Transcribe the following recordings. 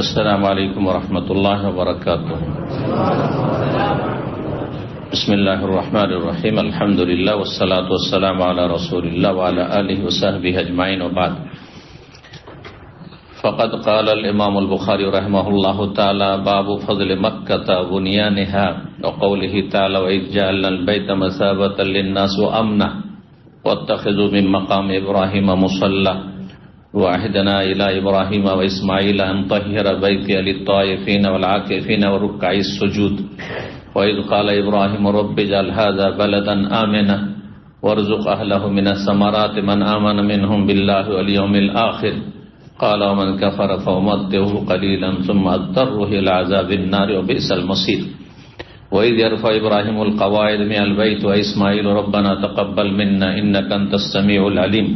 আসসালামু আলাইকুম ওয়া রাহমাতুল্লাহি ওয়া বারাকাতুহু। বিসমিল্লাহির রহমানির রহিম। আলহামদুলিল্লাহ ওয়াসসালাতু ওয়াসসালামু আলা রাসূলিল্লাহ ওয়া আলা আলিহি ওয়া সাহবিহি আজমাইন ওয়া বা'দ। ফাকাদ ক্বালা আল-ইমাম আল-বুখারী রাহিমাহুল্লাহু তাআলা বাবু ফাযলি মক্কাহ ওয়া বুনিয়ানিহা ওয়া ক্বাউলিহি তাআলা ওয়া ইয জাআলনা আল-বাইতা মাসাবাতাল লিন-নাস ওয়া আমনা ওয়াত্তাখিযু মিন মাকামি ইব্রাহিমা মুসাল্লা وعهدنا إلى إبراهيم وإسماعيل أن طهر بيتي للطائفين والعاكفين وركع السجود وإذ قال إبراهيم رب اجعل هذا بلدا آمنا وارزق أهله من الثمرات من آمن منهم بالله واليوم الآخر قال ومن كفر فأمتعه قليلا ثم أضطره إلى عذاب النار وبئس المصير وإذ يرفع إبراهيم القواعد من البيت وإسماعيل ربنا تقبل منا إنك أنت السميع العليم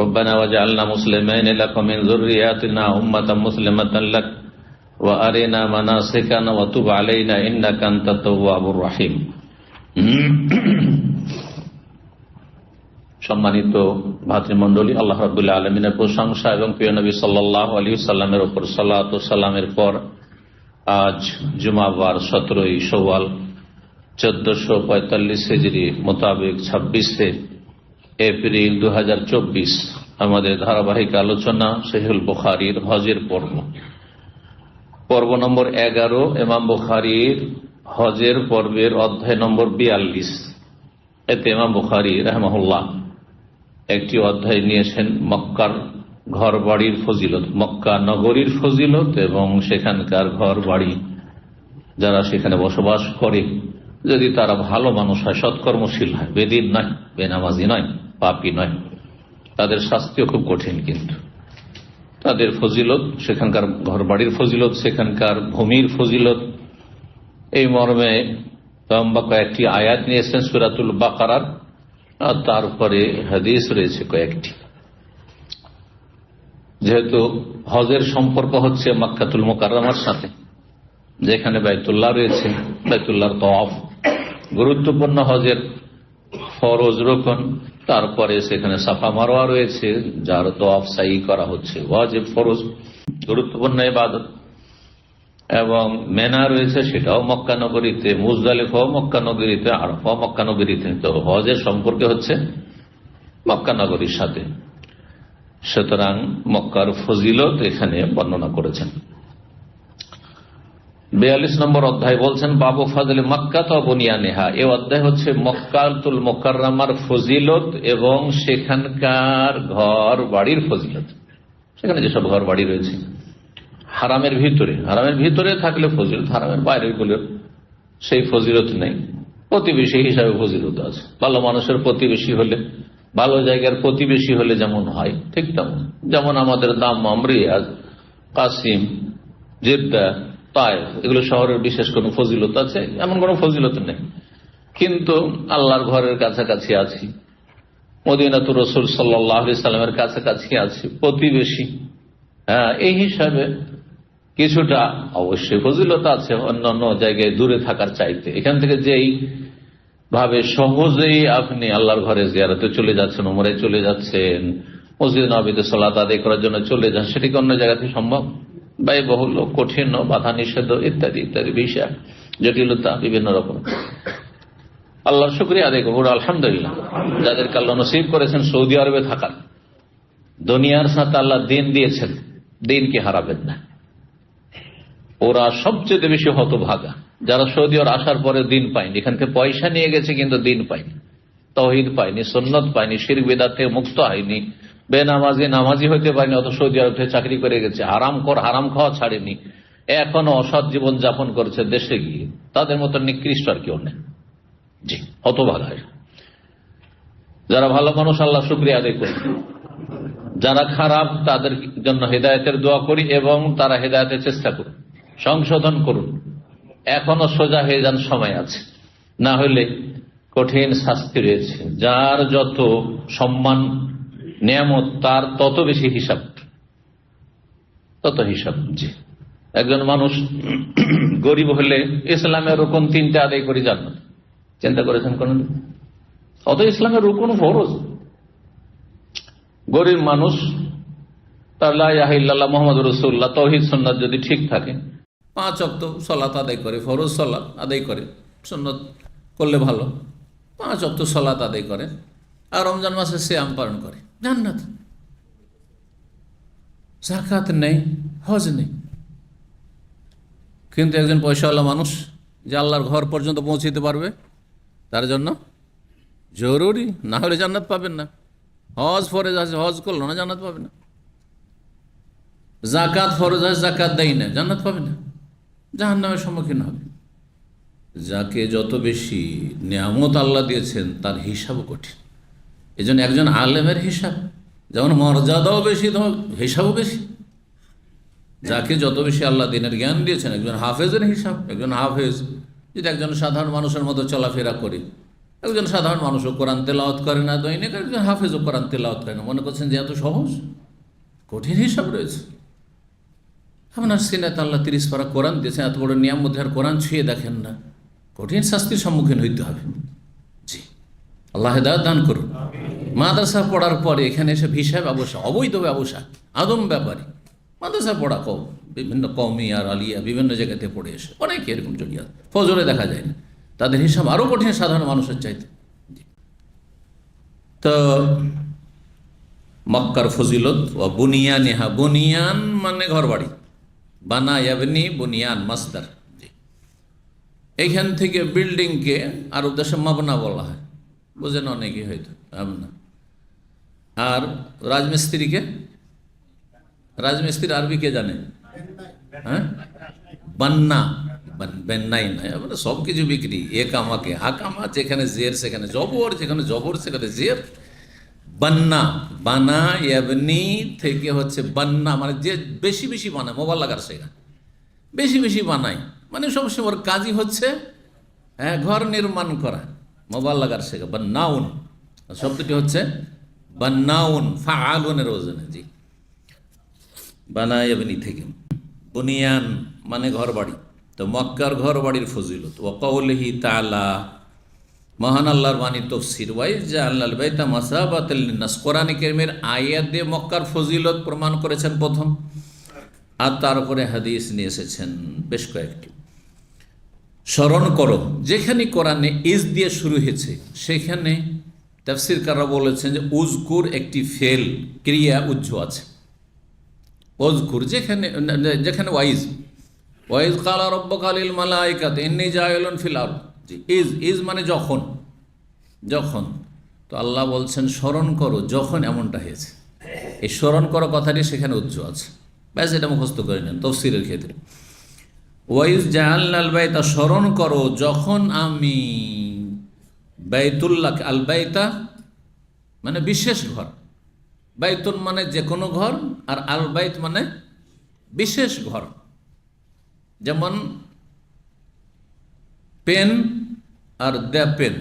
ربنا وجعلنا مسلمين لك ومن ذرياتنا أمة مسلمة لك وأرنا مناسكنا وتب علينا إنك أنت التواب الرحيم। সম্মানিত ভাতৃমণ্ডলী, আল্লাহ রাব্বুল আলামিনের প্রশংসা এবং প্রিয় নবী সাল্লাল্লাহু আলাইহি ওয়াসাল্লামের উপর সালাত ও সালামের পর আজ জুমাবার 17 শাওয়াল 1445 হিজরি মোতাবেক 26 এপ্রিল 2024 আমাদের ধারাবাহিক আলোচনা সহিহুল বুখারীর হজের পর্ব নম্বর 11, ইমাম বুখারীর হজের পর্বের অধ্যায় নম্বর 42। এতে ইমাম বুখারী রাহিমাহুল্লাহ একটি অধ্যায় নিয়েছেন মক্কার ঘর বাড়ির ফজিলত, মক্কা নগরীর ফজিলত এবং সেখানকার ঘর বাড়ি যারা সেখানে বসবাস করে যদি তারা ভালো মানুষ হয়, সৎকর্মশীল হয়, বেদিন নয়, বেনামাজি নয়, পাপী নয়, তাদের শাস্তিও খুব কঠিন, কিন্তু তাদের ফজিলত, সেখানকার ঘর বাড়ির ফজিলত, সেখানকার ভূমির ফজিলত, এই মর্মে লম্বা কয়েকটি আয়াত নিয়েছেন সূরাতুল বাকারার, আর তারপরে হাদিস রয়েছে কয়েকটি। যেহেতু হজের সম্পর্ক হচ্ছে মক্কাতুল মুকাররমার সাথে, যেখানে বাইতুল্লাহ রয়েছে, বাইতুল্লাহর তওয়াফ গুরুত্বপূর্ণ, হজের ফরজ রকন, তারপরে সেখানে সাফা মারওয়া রয়েছে যার তওয়াফ সাই করা হচ্ছে, ওয়াজিব ফরজ গুরুত্বপূর্ণ ইবাদত, এবং মেনা রয়েছে সেটাও মক্কা নগরীতে, মুজদালিফাও মক্কা নগরীতে, আরাফাও মক্কা নগরীতে। তো হজের সম্পর্কে হচ্ছে মক্কা নগরীর সাথে, সুতরাং মক্কার ফজিলত এখানে বর্ণনা করেছেন। 42 নম্বর অধ্যায় বলছেন বাবু ফাজলে মক্কা তো বুনিয়ানিহা। এই অধ্যায় হচ্ছে মক্কাতুল মুকাররমার ফজিলত এবং সেখানকার ঘর বাড়ির ফজিলত। সেখানে যেসব ঘর বাড়ি রয়েছে হারামের ভিতরে থাকলে ফজিলত, হারামের বাইরে গেলে সেই ফজিলত নেই। প্রতিবেশী হিসাবে ফজিলত আছে। ভালো মানুষের প্রতিবেশী হলে, ভালো জায়গার প্রতিবেশী হলে যেমন হয়, ঠিক তেমন, যেমন আমাদের দাম্মাম, রিয়াদ, কাসিম, জেদ্দা, তায়েফ, এগুলো শহরের বিশেষ কোনো ফজিলত আছে? এমন কোনো ফজিলত নেই। কিন্তু আল্লাহর ঘরের কাছাকাছি আছি, মদিনাতুর রাসূল সাল্লাল্লাহু আলাইহি সাল্লামের কাছাকাছি আছি, প্রতিবেশী, এই হিসাবে কিছুটা অবশ্যই ফজিলত আছে অন্যান্য জায়গায় দূরে থাকার চাইতে। এখান থেকে যেই ভাবে সহজেই আপনি আল্লাহর ঘরে জিয়ারতে চলে যাচ্ছেন, উমরায় চলে যাচ্ছেন, মসজিদ নববীতে সালাত আদায় করার জন্য চলে যাচ্ছেন, সেটি কি অন্য জায়গা থেকে সম্ভব? ব্যয়বহুল, কঠিন, বাধা নিষেধ ইত্যাদি ইত্যাদি বিষয়, জটিলতা বিভিন্ন রকম। আল্লাহর শুকরিয়া আদায় করব, আলহামদুলিল্লাহ, যাদেরকে আল্লাহ নসিব করেছেন সৌদি আরবে থাকার। দুনিয়ার সাথে আল্লাহ দিন দিয়েছেন, দিনকে হারাবেন না। ওরা সবচেয়ে বেশি হতভাগা যারা সৌদি আরব আসার পরে দিন পায়নি। এখান থেকে পয়সা নিয়ে গেছে কিন্তু দিন পায়নি, তাওহীদ পায়নি, সুন্নাত পায়নি, শিরক বিদআত থেকে মুক্ত হয়নি, বেনামাজি নামাজি হইতে পারেনি, অত সৌদি আরব থেকে চাকরি করে গেছে, হারাম খাওয়া ছাড়েনি, এখনো অসৎ জীবন যাপন করছে দেশে গিয়ে। তাদের মতো নিকৃষ্ট আর কেউ নেই। জি, হতভাগা। যারা ভালো মানুষ আল্লাহ শুকরিয়া আদায় করি, যারা খারাপ তাদের জন্য হেদায়েতের দোয়া করি এবং তারা হেদায়েতের চেষ্টা করুন, সংশোধন করুন, এখনো সোজা হয়ে যান, সময় আছে, না হলে কঠিন শাস্তি রয়েছে। যার যত সম্মান নিয়ামত তার তত বেশি হিসাব, তত হিসাব। জি, একজন মানুষ গরিব হলে ইসলামের রুকন 3টা আদায় করে যান, চিন্তা করেছেন কোনদিন? অত ইসলামের রুকন ফরজ। গরিব মানুষ তার লা ইলাহা ইল্লাল্লাহ মুহাম্মাদুর রাসূলুল্লাহ তাওহীদ সুন্নাত যদি ঠিক থাকে, 5 ওয়াক্ত সালাত আদায় করে, ফরজ সালাত আদায় করে, সুন্নত করলে ভালো, 5 ওয়াক্ত সালাত আদায় করে, আর রমজান মাসে সিয়াম পালন করে, জান্নাত। যাকাত নেই, হজ নেই, কিন্তু একজন পয়সাওয়ালা মানুষ যে আল্লাহর ঘর পর্যন্ত পৌঁছতে পারবে, তার জন্য জরুরি, না হলে জান্নাত পাবেন না। হজ ফরজ আছে, হজ করলো না, জান্নাত পাবে না। যাকাত ফরজ আছে, যাকাত দেয় না, জান্নাত পাবে না, জাহান্নামের সম্মুখীন হবে। যাকে যত বেশি নিয়ামত আল্লাহ দিয়েছেন তার হিসাবও কঠিন। এই জন্য একজন আলেমের হিসাব যেমন মর্যাদাও বেশি, হিসাবও বেশি। যাকে যত বেশি আল্লাহ দিনের জ্ঞান দিয়েছেন, একজন হাফেজের হিসাব, একজন হাফেজ যদি একজন সাধারণ মানুষের মতো চলাফেরা করে, একজন সাধারণ মানুষও কোরআন তেলাওয়াত করে না দৈনিক, একজন হাফেজও কোরআন তেলাওয়াত করে না, মনে করছেন যে এত সহজ? কঠিন হিসাব রয়েছে। আপনার সিনাতে আল্লাহ 30 পারা কোরআন দিয়েছেন, এত বড় নিয়াম মধ্যে আর কোরআন ছুঁয়ে দেখেন না, কঠিন শাস্তির সম্মুখীন হইতে হবে। জি, আল্লাহ হেদায়েত দান করুন। মাদ্রাসা পড়ার পরে এখানে এসে ভিসা ব্যবসা, অবৈধ ব্যবসা, আদম ব্যাপারী, মাদ্রাসা পড়া বিভিন্ন কওমি আর আলিয়া বিভিন্ন জায়গাতে পড়ে এসে অনেকে এরকম জড়িয়ে, ফজরে দেখা যায় না, তাদের হিসাব আরও কঠিন সাধারণ মানুষের চাইতে। তো মক্কার ফজিলত ও বুনিয়ানিহা, বুনিয়ান মানে ঘর বাড়ি, বানা ইয়াবনি বুনিয়ান মাসদার। এইখান থেকে বিল্ডিংকে আরব দেশে মাবনা বলা হয়, বোঝেন অনেকে হয়তো না। আর রাজমিস্ত্রিকে, রাজমিস্ত্রি আরবি কে জানে? হ্যাঁ, বান্না, বেন্নাই নয়, মানে সব কিছু বিক্রি, একামাকে হাকামা, যেখানে জের সেখানে জবর, যেখানে জবর সেখানে জের। বান্না, বানা ইয়াবনি থেকে হচ্ছে বান্না, মানে যে বেশি বেশি বানায়, মোবাইল লাগার শেখা, বেশি বেশি বানায়, মানে সবসময় ওর কাজই হচ্ছে ঘর নির্মাণ করা, মোবাইল লাগার শেখা। বান্নাউন শব্দটি হচ্ছে বান্নাউন, ফাআলুনের ওজনে। জি, বানা ইয়াবনি থেকে বুনিয়ান মানে ঘর বাড়ি। তো মক্কার ঘর বাড়ির ফজিলত, ওয়া কাউলিহি তাআলা, মহান আল্লাহর বাণী তফসির, ওয়াইজ জাআলনাল বাইতা মাসাবাতাল লিন্নাস, কোরআনে কারীমের আয়াত দিয়ে মক্কার ফজিলত প্রমাণ করেছেন প্রথম, আর তারপরে হাদিস নিয়ে এসেছেন বেশ কয়েকটি। স্মরণ করো, যেখানে কোরআনে ইজ দিয়ে শুরু হয়েছে সেখানে তাফসীরকাররা বলেছেন যে উজকুর একটি ফেল ক্রিয়া উজ্জ আছে। উজকুর যেখানে যেখানে ওয়াইজ, ওয়াইজ কালা রাব্বুকা লিল মালাইকাতি ইন্নী জাইলুন ফিল আরদ। ইজ, ইজ মানে যখন, যখন। তো আল্লাহ বলছেন স্মরণ করো যখন এমনটা হয়েছে, এই স্মরণ করো কথাটি সেখানে উজ্জ আছে, ব্যাস এটা মুখস্থ করে নেন তাফসীরের ক্ষেত্রে। ওয়াইজ জাআলনাল বাইতা, স্মরণ করো যখন আমি বাইতুল্লাহ, আল বাইতা মানে বিশেষ ঘর, বাইতুন মানে যে কোনো ঘর, আর আল বাইত মানে বিশেষ ঘর। যেমন পেন আর দ্য পেন,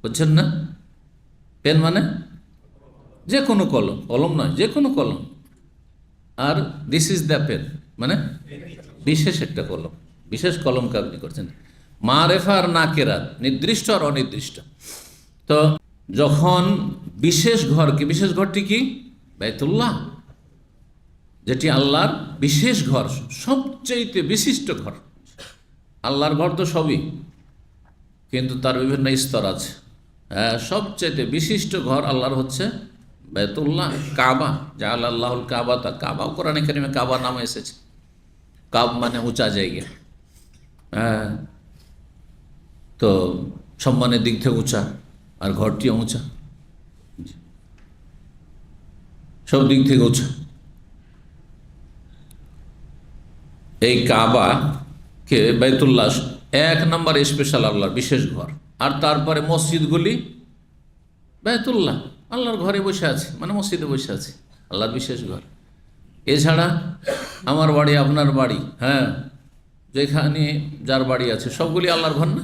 বুঝছেন না? পেন মানে যে কোনো কলম, কলম নয় যে কোনো কলম, আর দিস ইজ দ্য পেন মানে বিশেষ একটা কলম, বিশেষ কলমকে আপনি করছেন। মারেফা আর নাকেরাত, নির্দিষ্ট আর অনির্দিষ্ট। তো যখন বিশেষ ঘরকে, বিশেষ ঘরটি কি? বাইতুল্লাহ, যেটি আল্লাহর বিশেষ ঘর, সবচেয়ে বিশিষ্ট ঘর। আল্লাহর ঘর তো সবই, কিন্তু তার বিভিন্ন স্তর আছে। সবচেয়ে বিশিষ্ট ঘর আল্লাহর হচ্ছে বাইতুল্লাহ, কাবা। জাআল আল্লাহুল কাবা, তা কাবাও কোরআনে কারিমে কাবা নামে এসেছে। কাব মানে উঁচা জায়গা, তো সম্মানের দিক থেকে উঁচা, আর ঘরটিও উঁচা, সব দিক থেকে উঁচা। এই কাবাকে, বাইতুল্লাহ 1 নম্বর স্পেশাল আল্লাহর বিশেষ ঘর। আর তারপরে মসজিদগুলি বাইতুল্লাহ, আল্লাহর ঘরে বসে আছে, মানে মসজিদে বসে আছে, আল্লাহর বিশেষ ঘর। এছাড়া আমার বাড়ি, আপনার বাড়ি, হ্যাঁ, যেখানে যার বাড়ি আছে সবগুলি আল্লাহর ঘর না?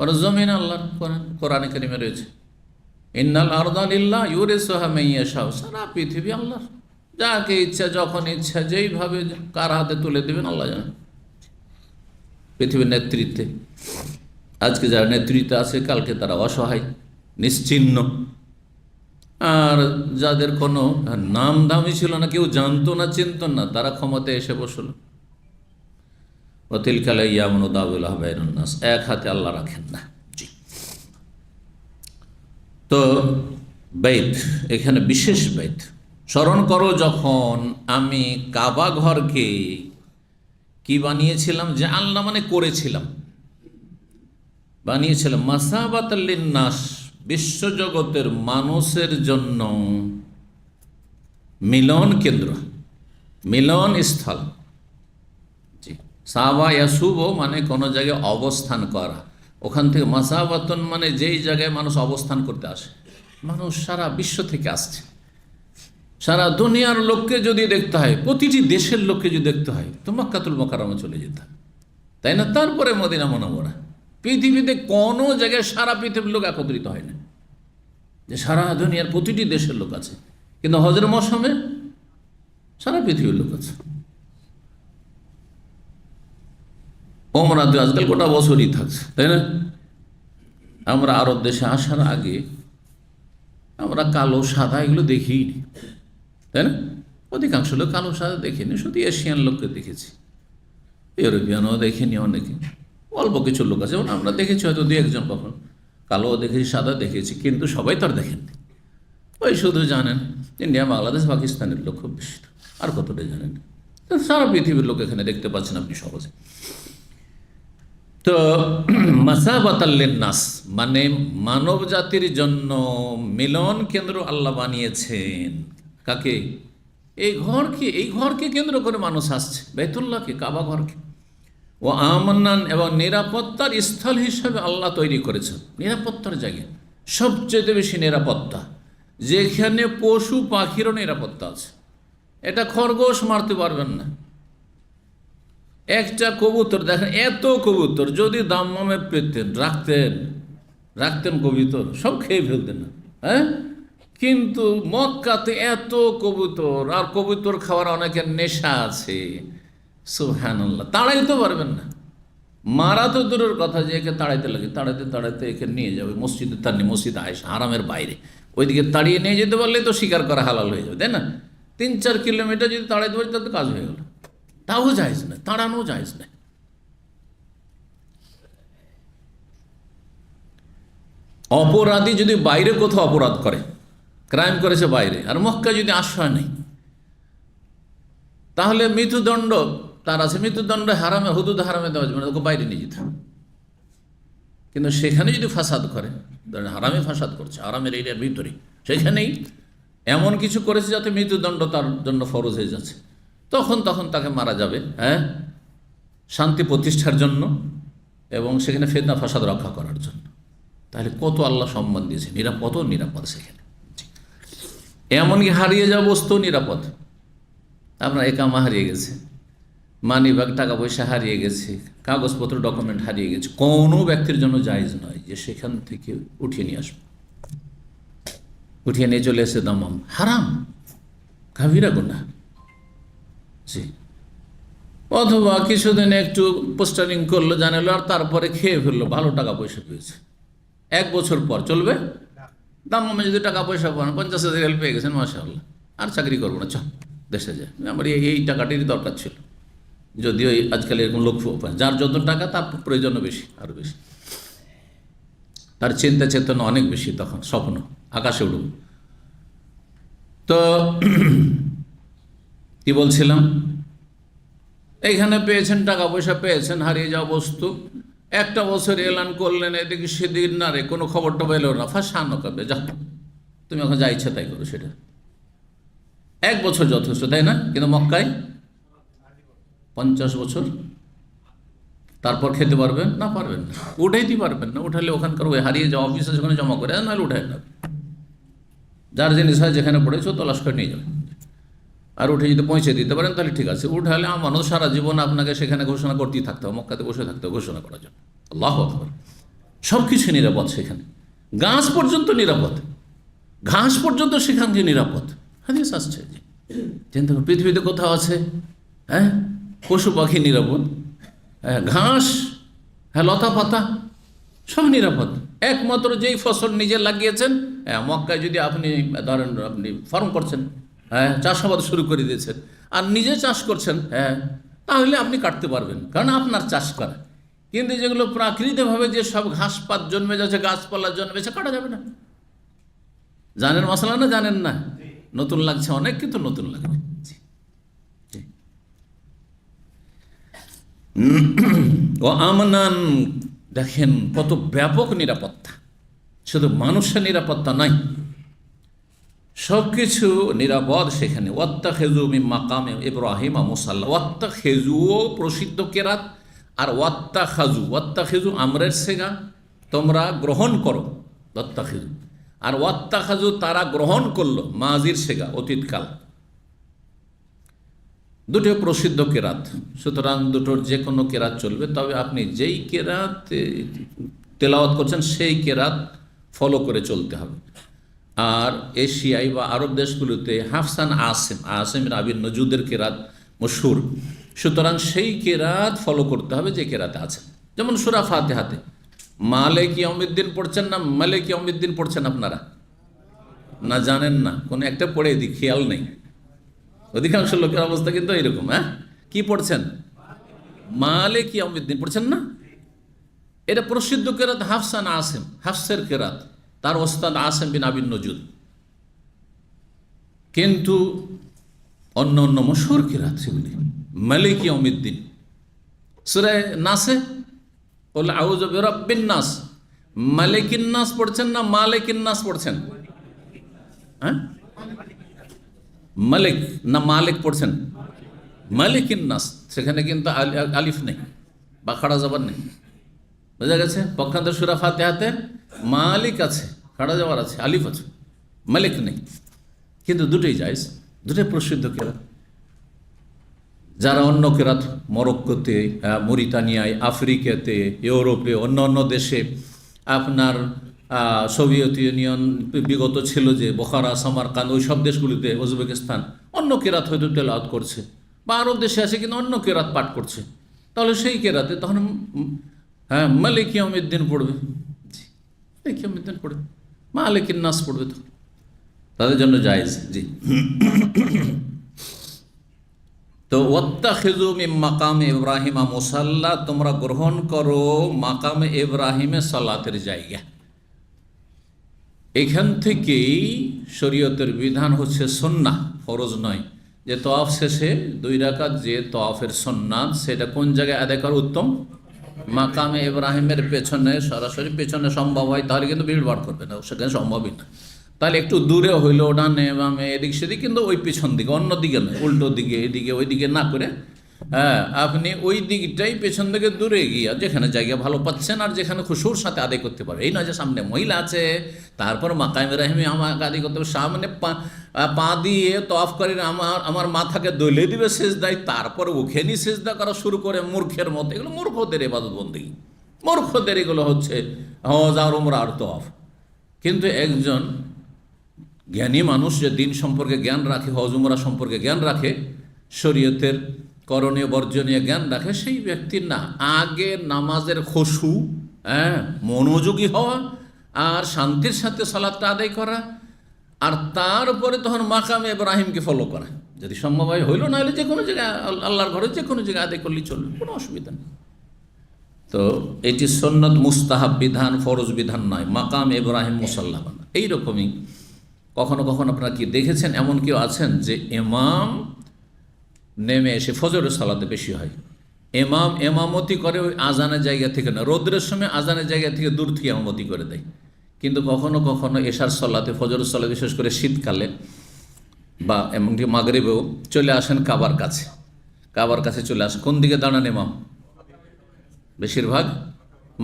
আর জমিন আল্লাহর, কোরআনে কারিমে রয়েছে ইন্নাল আরদা লিল্লাহ ইউরিসুহা মান ইয়াশা, সারা পৃথিবী আল্লাহর, যাকে ইচ্ছা যখন ইচ্ছা যেইভাবে কার হাতে তুলে দেবেন আল্লাহ জানেন। পৃথিবীর নেতৃত্বে আজকে যারা নেতৃত্বে আছে, কালকে তারা অসহায়, নিশ্চিহ্ন, আর যাদের কোনো নাম দামই ছিল না, কেউ জানতো না, চিনত না, তারা ক্ষমতায় এসে বসল। অতিল কালাই ইয়ামনুদাউল্লাহ বাইনুন্নাস, এক হাতে আল্লাহ রাখেন না। জি, তো বাইত, এখানে বিশেষ বাইত স্মরণ করো যখন আমি কাবা ঘরকে কি বানিয়েছিলাম, যে আল্লাহ মানে করেছিলাম, বানিয়েছিলাম মাসাবাতাল লিন্নাস, বিশ্বজগতের মানুষের জন্য মিলন কেন্দ্র, মিলন স্থল। জি, সাবা ইয়াসুব মানে কোনো জায়গায় অবস্থান করা, ওখান থেকে মাসাবাতন মানে যেই জায়গায় মানুষ অবস্থান করতে আসে। মানুষ সারা বিশ্ব থেকে আসছে, সারা দুনিয়ার লোককে যদি দেখতে হয়, প্রতিটি দেশের লোককে যদি দেখতে হয় তো মক্কাতুল মুকাররমে চলে যেতে হয়, তাই না? তারপরে মদিনা মুনাওয়ারা। পৃথিবীতে কোনো জায়গায় সারা পৃথিবীর লোক একত্রিত হয় না, যে সারা দুনিয়ার প্রতিটি দেশের লোক আছে, কিন্তু হজের মৌসুমে সারা পৃথিবীর লোক আছে। ওমরা তো আজকাল গোটা বছরই থাকছে, তাই না? আমরা আরব দেশে আসার আগে আমরা কালো সাদা এগুলো দেখিনি, তাই না? অধিকাংশ লোক কালো সাদা দেখিনি, শুধু এশিয়ান লোককে দেখেছি, ইউরোপিয়ানও দেখিনি, অনেকে অল্প কিছু লোক আছে, যেমন আমরা দেখেছি হয়তো দু একজন, কখন কালো দেখেছি, সাদা দেখেছি, কিন্তু সবাই তো আর দেখেননি। ওই শুধু জানেন ইন্ডিয়া, বাংলাদেশ, পাকিস্তানের লোক খুব বেশি, আর কতটা জানেন। সারা পৃথিবীর লোক এখানে দেখতে পাচ্ছেন আপনি সহজে। তো মাসাবাতাল লিন্নাস মানে মানব জাতির জন্য মিলন কেন্দ্র আল্লাহ বানিয়েছেন। কাকে? এই ঘরকে, এই ঘরকে কেন্দ্র করে মানুষ আসছে, বাইতুল্লাহকে, কাবা ঘরকে। ও আমান্নান, এবং নিরাপত্তার স্থল হিসাবে আল্লাহ তৈরি করেছেন, নিরাপত্তার জায়গা, সবচেয়ে বেশি নিরাপত্তা, যেখানে পশু পাখিরও নিরাপত্তা আছে। এটা খরগোশ মারতে পারবেন না। একটা কবুতর দেখেন, এত কবুতর যদি দাম্মামে পেতেন, রাখতেন কবুতর, সব খেয়ে ফেলতেন না, হ্যাঁ? কিন্তু মক্কাতে এত কবুতর, আর কবুতর খাওয়ার অনেকের নেশা আছে, সুবহানাল্লাহ, তাড়াইতে পারবেন না। মারা তো দূরের কথা, যে একে তাড়াইতে লাগে, তাড়াইতে একে নিয়ে যাবে মসজিদে, তার মসজিদ আয়েশা হারামের বাইরে, ওইদিকে তাড়িয়ে নিয়ে যেতে পারলে তো শিকার করা হালাল হয়ে যাবে, তাই না? 3-4 কিলোমিটার যদি তাড়াইতে পারি তাহলে কাজ হয়ে গেল। তাও জায়েজ না, তাড়ানো জায়েজ না। অপরাধী যদি বাইরে কোথাও অপরাধ করে, ক্রাইম করেছে বাইরে, আর মক্কা যদি আশ্রয় নেই, তাহলে মৃত্যুদণ্ড তার আছে, মৃত্যুদণ্ড হারামে, হুদুদ হারামে দেওয়া যাবে না, ওকে বাইরে নিয়ে যেতে হবে। কিন্তু সেখানে যদি ফাসাদ করে, হারামে ফাসাদ করছে, হারামের এরিয়ার ভিতরে, সেখানেই এমন কিছু করেছে যাতে মৃত্যুদণ্ড তার জন্য ফরজ হয়ে যাচ্ছে, তখন তাকে মারা যাবে, হ্যাঁ, শান্তি প্রতিষ্ঠার জন্য এবং সেখানে ফিতনা ফাসাদ রক্ষা করার জন্য। তাহলে কত আল্লাহ সম্মান দিয়েছে, নিরাপদ সেখানে। এমনকি হারিয়ে যাওয়া বস্তু নিরাপদ। আপনার একামা হারিয়ে গেছে, মানিব্যাগ, টাকা পয়সা হারিয়ে গেছে, কাগজপত্র, ডকুমেন্ট হারিয়ে গেছে, কোনো ব্যক্তির জন্য জায়েজ নয় যে সেখান থেকে উঠিয়ে নিয়ে আসবে, উঠিয়ে নিয়ে চলে এসে দামাম, হারাম, কাবিরা গুনাহ। জি, অথবা কিছুদিন একটু পোস্টারিং করলো, জানালো, আর তারপরে খেয়ে ফেললো, ভালো টাকা পয়সা পেয়েছে, 1 বছর পর চলবে? দামামে যদি টাকা পয়সা পান, 50,000 পেয়ে গেছেন, মাশাআল্লাহ, আর চাকরি করবো না, চল দেশে যায়, আমার এই টাকাটির দরকার ছিল। যদিও আজকাল এরকম লোক যার যত টাকা তার প্রয়োজনও বেশি, আরও বেশি, তার চিন্তা চেতনা অনেক বেশি, তখন স্বপ্ন আকাশে উঠব। তো কি বলছিলাম, এইখানে পেয়েছেন, টাকা পয়সা পেয়েছেন, হারিয়ে যাওয়া বস্তু, 1 বছর এলান করলেন, এদিকে সেদিন না রে, কোনো খবরটা পেল না, ফাঁসানো করবে, যা তুমি এখন যা ইচ্ছা তাই করো, সেটা 1 বছর যথেষ্ট, তাই না? কিন্তু মক্কায় 50 বছর, তারপর খেতে পারবেন না? পারবেন না, উঠাইতে পারবেন না। উঠালে ওখানকার ওই হারিয়ে যাওয়া অফিসে সেখানে জমা করে, নাহলে উঠাই না, যার জিনিস হয় যেখানে পড়েছে তলাশ করে নিয়ে যাবেন। আর উঠে যদি পৌঁছে দিতে পারেন তাহলে ঠিক আছে, উঠালে আমানত সারা জীবন আপনাকে সেখানে ঘোষণা করতেই থাকতে হবে, মক্কাতে বসে থাকতে হবে ঘোষণা করার জন্য। আল্লাহু আকবার, সব কিছু নিরাপদ সেখানে, ঘাস পর্যন্ত নিরাপদ, ঘাস পর্যন্ত সেখান থেকে নিরাপদ। হাদিস আসছে, চিন্তা করুন, পৃথিবীতে কোথাও আছে, হ্যাঁ, পশু পাখি নিরাপদ, হ্যাঁ, ঘাস, হ্যাঁ, লতা পাতা সব নিরাপদ, একমাত্র যেই ফসল নিজে লাগিয়েছেন, মক্কায় যদি আপনি ধরেন আপনি ফার্ম করছেন, চাষাবাদ শুরু করে দিয়েছেন আর নিজে চাষ করছেন, তাহলে আপনি কাটতে পারবেন, কারণ আপনার চাষ করা। কিন্তু যেগুলো প্রাকৃতিকভাবে যে সব ঘাসপাত জন্মে যাচ্ছে, গাছপালা জন্মেছে, কাটা যাবে না। জানেন মশলা না জানেন না? নতুন লাগছে অনেক, কিন্তু নতুন লাগবে। ও আমনান, দেখেন কত ব্যাপক নিরাপত্তা, শুধু মানুষের নিরাপত্তা নাই, সবকিছু নিরাপদ সেখানে। ওয়াত্তাখিযু মিন মাকামে ইব্রাহিম মুসাল্লা, ওয়াত্তাখিযুও প্রসিদ্ধ কেরাত, আর ওয়াত্তাখিযু আমরের সেগা, তোমরা গ্রহণ করো, ওয়াত্তাখিযু, আর ওয়াত্তাখাযু তারা গ্রহণ করলো, মাজির সেগা অতীতকাল। দুটো প্রসিদ্ধ কেরাত, সুতরাং দুটোর যে কোনো কেরাত চলবে, তবে আপনি যেই কেরাত তেলাওয়াত করছেন সেই কেরাত ফলো করে চলতে হবে। আর এশিয়ায় বা আরব দেশগুলোতে হাফসান আসেম আবিন নজুদের কেরাত মশহুর, সুতরাং সেই কেরাত ফলো করতে হবে যে কেরাতে আছে। যেমন সূরা ফাতিহাতে মালিক ইয়াউমিদ্দিন পড়ছেন না মালিক ইয়াউমিদ্দিন পড়ছেন আপনারা? না জানেন না, কোনো একটা পড়ে দিই, খেয়াল নেই। অধিকাংশ লোকের অবস্থা কিন্তু এরকম। কি পড়ছেন? মালিক ইয়াউমিদ্দিন পড়ছেন না? এটা প্রসিদ্ধ কেরাত হাফসান আসেম, হাফসের কেরাত, তার ওস্তাদ আসেম বিন আবিন নজুদ। কিন্তু অন্য অন্য মশহুর কেরাত সেগুলি। মালিক ইয়াউমিদ্দিন সূরা নাসে কুল আউযু বিরাব্বিন নাস, মালিকিন নাস পড়ছেন না মালিকিন নাস পড়ছেন? মালিক না মালিক পড়ছেন? মালিকিন নাস, সেখানে কিন্তু আলিফ নেই বা খাড়া জবর নেই, বোঝা গেছে? পক্ষান্তর সূরা ফাতিহাতে মালিক আছে, খাড়া জবর আছে, আলিফ আছে, মালিক নেই। কিন্তু দুটোই জায়েজ, দুটোই প্রসিদ্ধ কেরাত। যারা অন্য কেরাত মরক্কোতে, মরিতানিয়ায়, আফ্রিকাতে, ইউরোপে, অন্য অন্য দেশে, আপনার সোভিয়েত ইউনিয়ন বিগত ছিল যে বোখারা, সামারকান্দ, ওই সব দেশগুলিতে, উজবেকিস্তান, অন্য কেরাত হয়তো তেলাওয়াত করছে, বা আরব দেশে আছে কিন্তু অন্য কেরাত পাঠ করছে, তাহলে সেই কেরাতে তখন মালিক ইয়াউমিদ্দিন পড়বে, মালিক ইয়াউমিদ্দিন পড়বে, মালিকিন নাস পড়বে, তো তাদের জন্য জায়েজ। জি। তো ওয়াত্তাখিযু মিন মাকামে ইব্রাহিম মুসাল্লা, তোমরা গ্রহণ করো মাকামে ইব্রাহিমে সালাতের জায়গা। এখান থেকেই শরীয়তের বিধান হচ্ছে সুন্নাহ, ফরজ নয়, যে তওয়াফ শেষে 2 রাকাত যে তওয়াফের সুন্নাত, সেটা কোন জায়গায় আদায় করা উত্তম? মাকামে ইব্রাহিমের পেছনে, সরাসরি পেছনে সম্ভব হয় তাহলে কিন্তু ভিড় ভাড় করবে না, সেখানে সম্ভবই না। তাহলে একটু দূরে হইলো, ডানে বামে এদিক সেদিক, কিন্তু ওই পিছন দিকে, অন্য দিকে নয়, উল্টো দিকে, এদিকে ওই দিকে না করে, আপনি ওই দিকটাই পেছন দিকে দূরে গিয়ে যেখানে জায়গা ভালো পাচ্ছেন আর যেখানে খুশুর সাথে আদায় করতে পারবে। এই নয় যে সামনে মহিলা আছে তারপর মাকাম ইব্রাহিমে আমাকে আদায় করতে হবে, সামনে পা দিয়ে তওয়াফ করে আমার মাথাকে দলে দিবে সেজদায়, তারপর ওখানে সেজদা করা শুরু করে মূর্খের মতো। এগুলো মূর্খদের ইবাদত বন্দেগী, মূর্খদের এগুলো হচ্ছে হজ আর উমরা আর তওয়াফ। কিন্তু একজন জ্ঞানী মানুষ যে দিন সম্পর্কে জ্ঞান রাখে, হজ উমরা সম্পর্কে জ্ঞান রাখে, শরীয়তের করণীয় বর্জনীয় জ্ঞান রাখে, সেই ব্যক্তির না আগে নামাজের খুশু, মনোযোগী হওয়া আর শান্তির সাথে সালাতটা আদায় করা, আর তারপরে তখন মাকামে ইব্রাহিমকে ফলো করা, যদি সম্ভব হয়, হইল না হলে যে কোনো জায়গায় আল্লাহর ঘরে যে কোনো জায়গায় আদায় করলেই চলবে, কোনো অসুবিধা নেই। তো এটি সুন্নত মুস্তাহাব বিধান, ফরজ বিধান নয়, মাকাম ইব্রাহিম মুসাল্লা বানা। এইরকমই কখনো কখনো আপনারা কি দেখেছেন, এমন কেউ আছেন যে ইমাম নেমে এসে, ফজরের সালাতে বেশি হয়, এমামতি করে ওই আজানের জায়গা থেকে না, রৌদ্রের সময় আজানের জায়গা থেকে দূর থেকে এমামতি করে দেয়। কিন্তু কখনো কখনো এশার সালাতে, ফজরের সালাতে, বিশেষ করে শীতকালে বা এমনকি মাগরিবেও চলে আসেন কাবার কাছে চলে আসেন। কোন দিকে দাঁড়ান ইমাম? বেশিরভাগ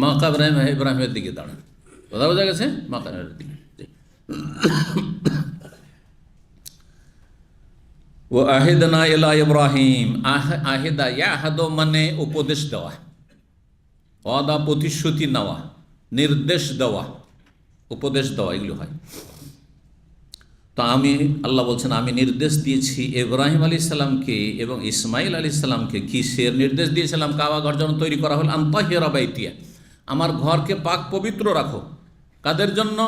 মাকাম ইব্রাহিমের দিকে দাঁড়ান। কথা বোঝা গেছে? মাকামের দিকে। ও আহিদনা ইলা ইব্রাহিম, আহিদা ইয়াহাদ মানে উপদেশ দেওয়া, ওয়াদা প্রতিশ্রুতি নেওয়া, নির্দেশ দেওয়া, উপদেশ দেওয়া, এগুলো হয়। তো আল্লাহ বলছেন, আমি নির্দেশ দিয়েছি ইব্রাহিম আলাইহিস সালামকে এবং ইসমাইল আলাইহিস সালামকে। কিসের নির্দেশ দিয়েছিলাম? কাবা ঘর যখন তৈরি করা হল, আনতাহিরা বাইতিয়া, আমার ঘরকে পাক পবিত্র রাখো, কাদের জন্য?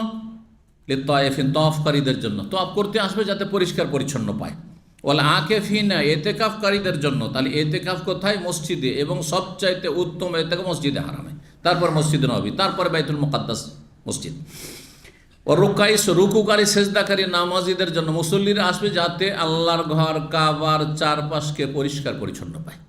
লিত্তায়েফিন, তওয়াফকারীদের জন্য। তওয়াফ করতে আসবে যাতে পরিষ্কার পরিচ্ছন্ন পায়। ওয়াল আকিফিনা, এতেকাফকারীদের জন্য। তাহলে এতেকাফ কোথায়? মসজিদে, এবং সবচাইতে উত্তম এতেকাফ মসজিদে হারামে, তারপর মসজিদে নববী, তারপর বাইতুল মুকাদ্দাস মসজিদ। ও রুকাইস, রুকুকারী সেজদাকারী নামাজীদের জন্য। মুসল্লিরা আসবে যাতে আল্লাহর ঘর কাবার চারপাশকে পরিষ্কার পরিচ্ছন্ন পায়।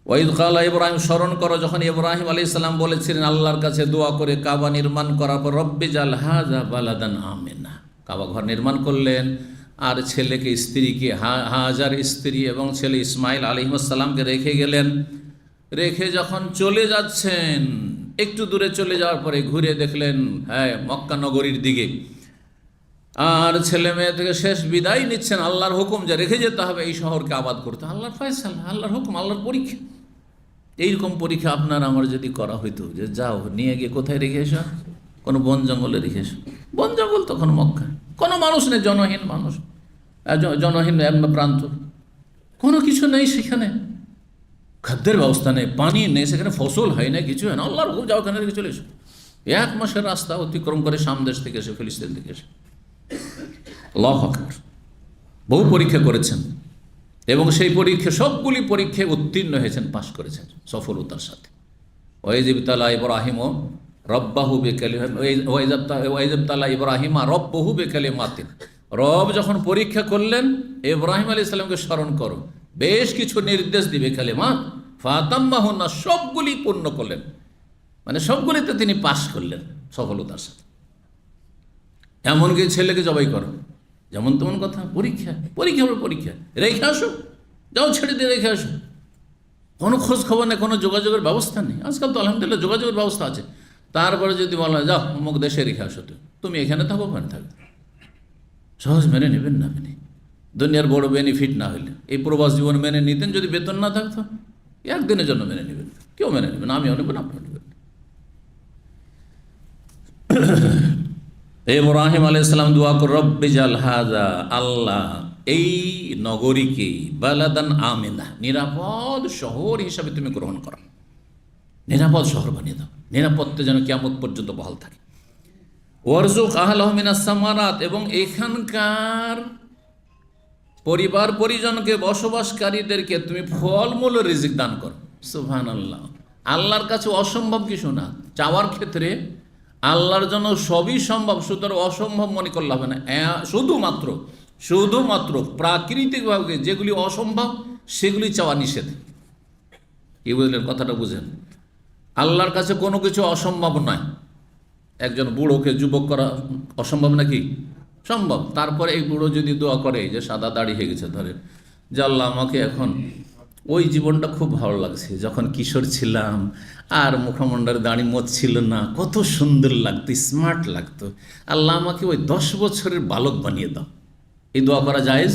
ওয়াইদ কালা ইব্রাহিম, স্মরণ করো যখন ইব্রাহিম আলাইহিস সালাম বলেছিলেন আল্লাহর কাছে দোয়া করে কাবা নির্মাণ করার পর, রব্বি জাল হাযা বালাদান আমিনা, কাবা ঘর নির্মাণ করলেন। আর ছেলেকে, স্ত্রীকে, হাজার স্ত্রী এবং ছেলে ইসমাইল আলাইহিস সালামকে রেখে গেলেন। রেখে যখন চলে যাচ্ছেন, একটু দূরে চলে যাওয়ার পরে ঘুরে দেখলেন মক্কা নগরীর দিকে, আর ছেলে মেয়ে থেকে শেষ বিদায় নিচ্ছেন। আল্লাহর হুকুম যে রেখে যেতে হবে এই শহরকে আবাদ করতে, আল্লাহর ফয়সালা, আল্লাহর হুকুম, আল্লাহর পরীক্ষা। এইরকম পরীক্ষা আপনার আমার যদি করা হইতো, যে যাও নিয়ে গিয়ে কোথায় রেখে এসো? কোনো বন জঙ্গলে রেখে এসো। বন জঙ্গল তখন মক্কা, কোনো মানুষ নেই, জনহীন মানুষ, জনহীন প্রান্ত, কোনো কিছু নেই সেখানে, খাদ্যের ব্যবস্থা নেই, পানি নেই, সেখানে ফসল হয় না, কিছু হয় না। আল্লাহর হুকুম, যাও ওখানে রেখে চলে এসো। 1 মাসের রাস্তা অতিক্রম করে শাম দেশ থেকে এসে, ফিলিস্তিন থেকে এসে। আল্লাহু আকবার। বহু পরীক্ষা করেছেন এবং সেই পরীক্ষা, সবগুলি পরীক্ষায় উত্তীর্ণ হয়েছেন, পাশ করেছেন সফলতার সাথে। ওয়াইজতালা ইব্রাহিম রব্বাহু ওয়াইজতালা ইব্রাহিম রব্বাহু বিকালিমাতিন, রব যখন পরীক্ষা করলেন ইব্রাহিম আলাইহিস সালামকে স্মরণ করো, বেশ কিছু নির্দেশ দিবে, কালিমাত ফাতাম্মাহুন্না, সবগুলি পূর্ণ করলেন, মানে সবগুলিতে তিনি পাশ করলেন সফলতার সাথে। এমনকি ছেলেকে জবাই করো, যেমন তেমন কথা, পরীক্ষা, পরীক্ষা হলো পরীক্ষা। রেখে আসো, যাও ছেড়ে দিয়ে রেখে আসো, কোনো খোঁজ খবর নেই, কোনো যোগাযোগের ব্যবস্থা নেই। আজকাল তো আলহামদুলিল্লাহ যোগাযোগের ব্যবস্থা আছে। তারপরে যদি বলা হয় যাও অমুক দেশে রেখে আসো, তুমি এখানে থাকো, ওখানে থাকো, সহজ মেনে নেবেন না আপনি। দুনিয়ার বড় বেনিফিট না হলে এই প্রবাস জীবন মেনে নিতেন, যদি বেতন না থাকতো একদিনের জন্য মেনে নেবেন, কেউ মেনে নেবেন, আমিও নেবেন, আপনিও নেবেন। ইব্রাহিম আলাইহিস সালাম দোয়া করে, রব্বি জাল হাযা, আল্লাহ এই নগরীকে বালাদান আমিনা, নিরাপদ শহর হিসাবে তুমি গ্রহণ করো, নিরাপদ শহর বানিয়ে দাও, নিরাপত্তা যেন কিয়ামত পর্যন্ত বহাল থাকে। ওয়ারযুক আহলাহু মিনাস সামারাত, এবং এখানকার পরিবার পরিজনকে, বসবাসকারীদেরকে তুমি ফলমূল রিজিক দান করো। সুবহানাল্লাহ। আল্লাহর কাছে অসম্ভব কিছু না, চাওয়ার ক্ষেত্রে আল্লাহর জন্য সবই সম্ভব, সুতরাং অসম্ভব মনে করলে হবে না। শুধুমাত্র প্রাকৃতিকভাবে যেগুলি অসম্ভব সেগুলি চাওয়া নিষেধ। কি বুঝলেন? কথাটা বুঝেন। আল্লাহর কাছে কোনো কিছু অসম্ভব নয়। একজন বুড়োকে যুবক করা অসম্ভব নাকি? সম্ভব। তারপরে এই বুড়ো যদি দোয়া করে, যে সাদা দাড়ি হয়ে গেছে, ধরে যে আল্লাহ আমাকে এখন ওই জীবনটা খুব ভালো লাগছে, যখন কিশোর ছিলাম আর মুখমণ্ডের দাড়ি মোচ ছিল না, কত সুন্দর লাগতো, স্মার্ট লাগতো, আল্লাহ আমাকে ওই 10 বছরের বালক বানিয়ে দাও। এই দোয়া করা জায়েজ?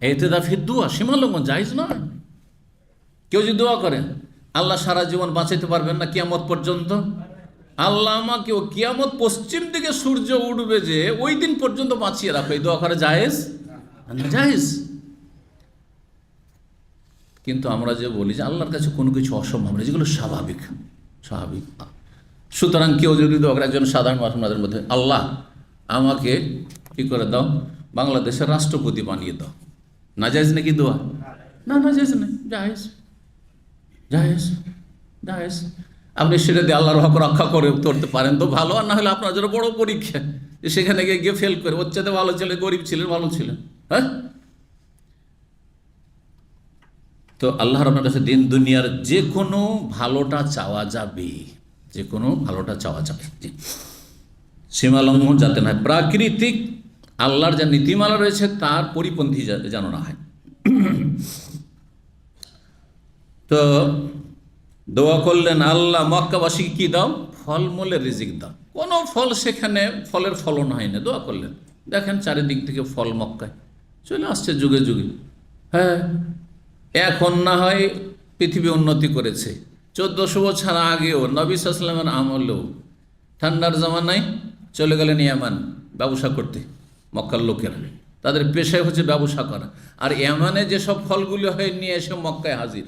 এতেদাফির দোয়া, সীমালঙ্ঘন জায়েজ নয়। কেউ যদি দোয়া করেন, আল্লাহ সারা জীবন বাঁচাইতে পারবেন না কিয়ামত পর্যন্ত, আল্লাহ আমাকে ও কিয়ামত পশ্চিম দিকে সূর্য উঠবে যে ওই দিন পর্যন্ত বাঁচিয়ে রাখো, এই দোয়া করা জায়েজ? জায়েজ। কিন্তু আমরা যে বলি যে আল্লাহর কাছে কোনো কিছু অসম্ভব নেই, যেগুলো স্বাভাবিক। সুতরাং কেউ যদি দোয়া করে, একজন সাধারণ মানুষের মধ্যে, আল্লাহ আমাকে কি করে দাও, বাংলাদেশের রাষ্ট্রপতি বানিয়ে দাও, না জায়েজ নাকি দোয়া? না, না জায়েজ নেই, জায়েজ, জায়েজ, জায়েজ। আপনি সেটা দিয়ে আল্লাহর হক রক্ষা করে করতে পারেন তো ভালো, আর না হলে আপনার জন্য বড় পরীক্ষা, যে সেখানে গিয়ে ফেল করে, ওর চাইতে ভালো ছিলেন, গরিব ছিলেন, ভালো ছিলেন। হ্যাঁ, তো আল্লাহর আপনার কাছে দিন দুনিয়ার যে কোনো ভালোটা চাওয়া যাবে, যে কোনো ভালোটা চাওয়া যাবে, সীমালঙ্ঘন যাতে না হয়, প্রাকৃতিক আল্লাহর যা নীতিমালা রয়েছে তার পরিপন্থী যেন না হয়। তো দোয়া করলেন, আল্লাহ মক্কাবাসীকে কি দাও? ফলমূলের রিজিক দাও। কোনো ফল সেখানে ফলের ফলন হয় না। দোয়া করলেন, দেখেন চারিদিক থেকে ফল মক্কায় চলে আসছে যুগে যুগে। হ্যাঁ, এখন না হয় পৃথিবী উন্নতি করেছে, 1400 বছর আগেও নবী সাল্লাল্লাহু আলাইহি ওয়াসাল্লামের আমলেও ঠান্ডার জামানায় চলে গেলেন ইয়ামান ব্যবসা করতে। মক্কার লোকেরা, তাদের পেশায় হচ্ছে ব্যবসা করা, আর ইয়ামানে যেসব ফলগুলো হয় নিয়ে এসে মক্কায় হাজির।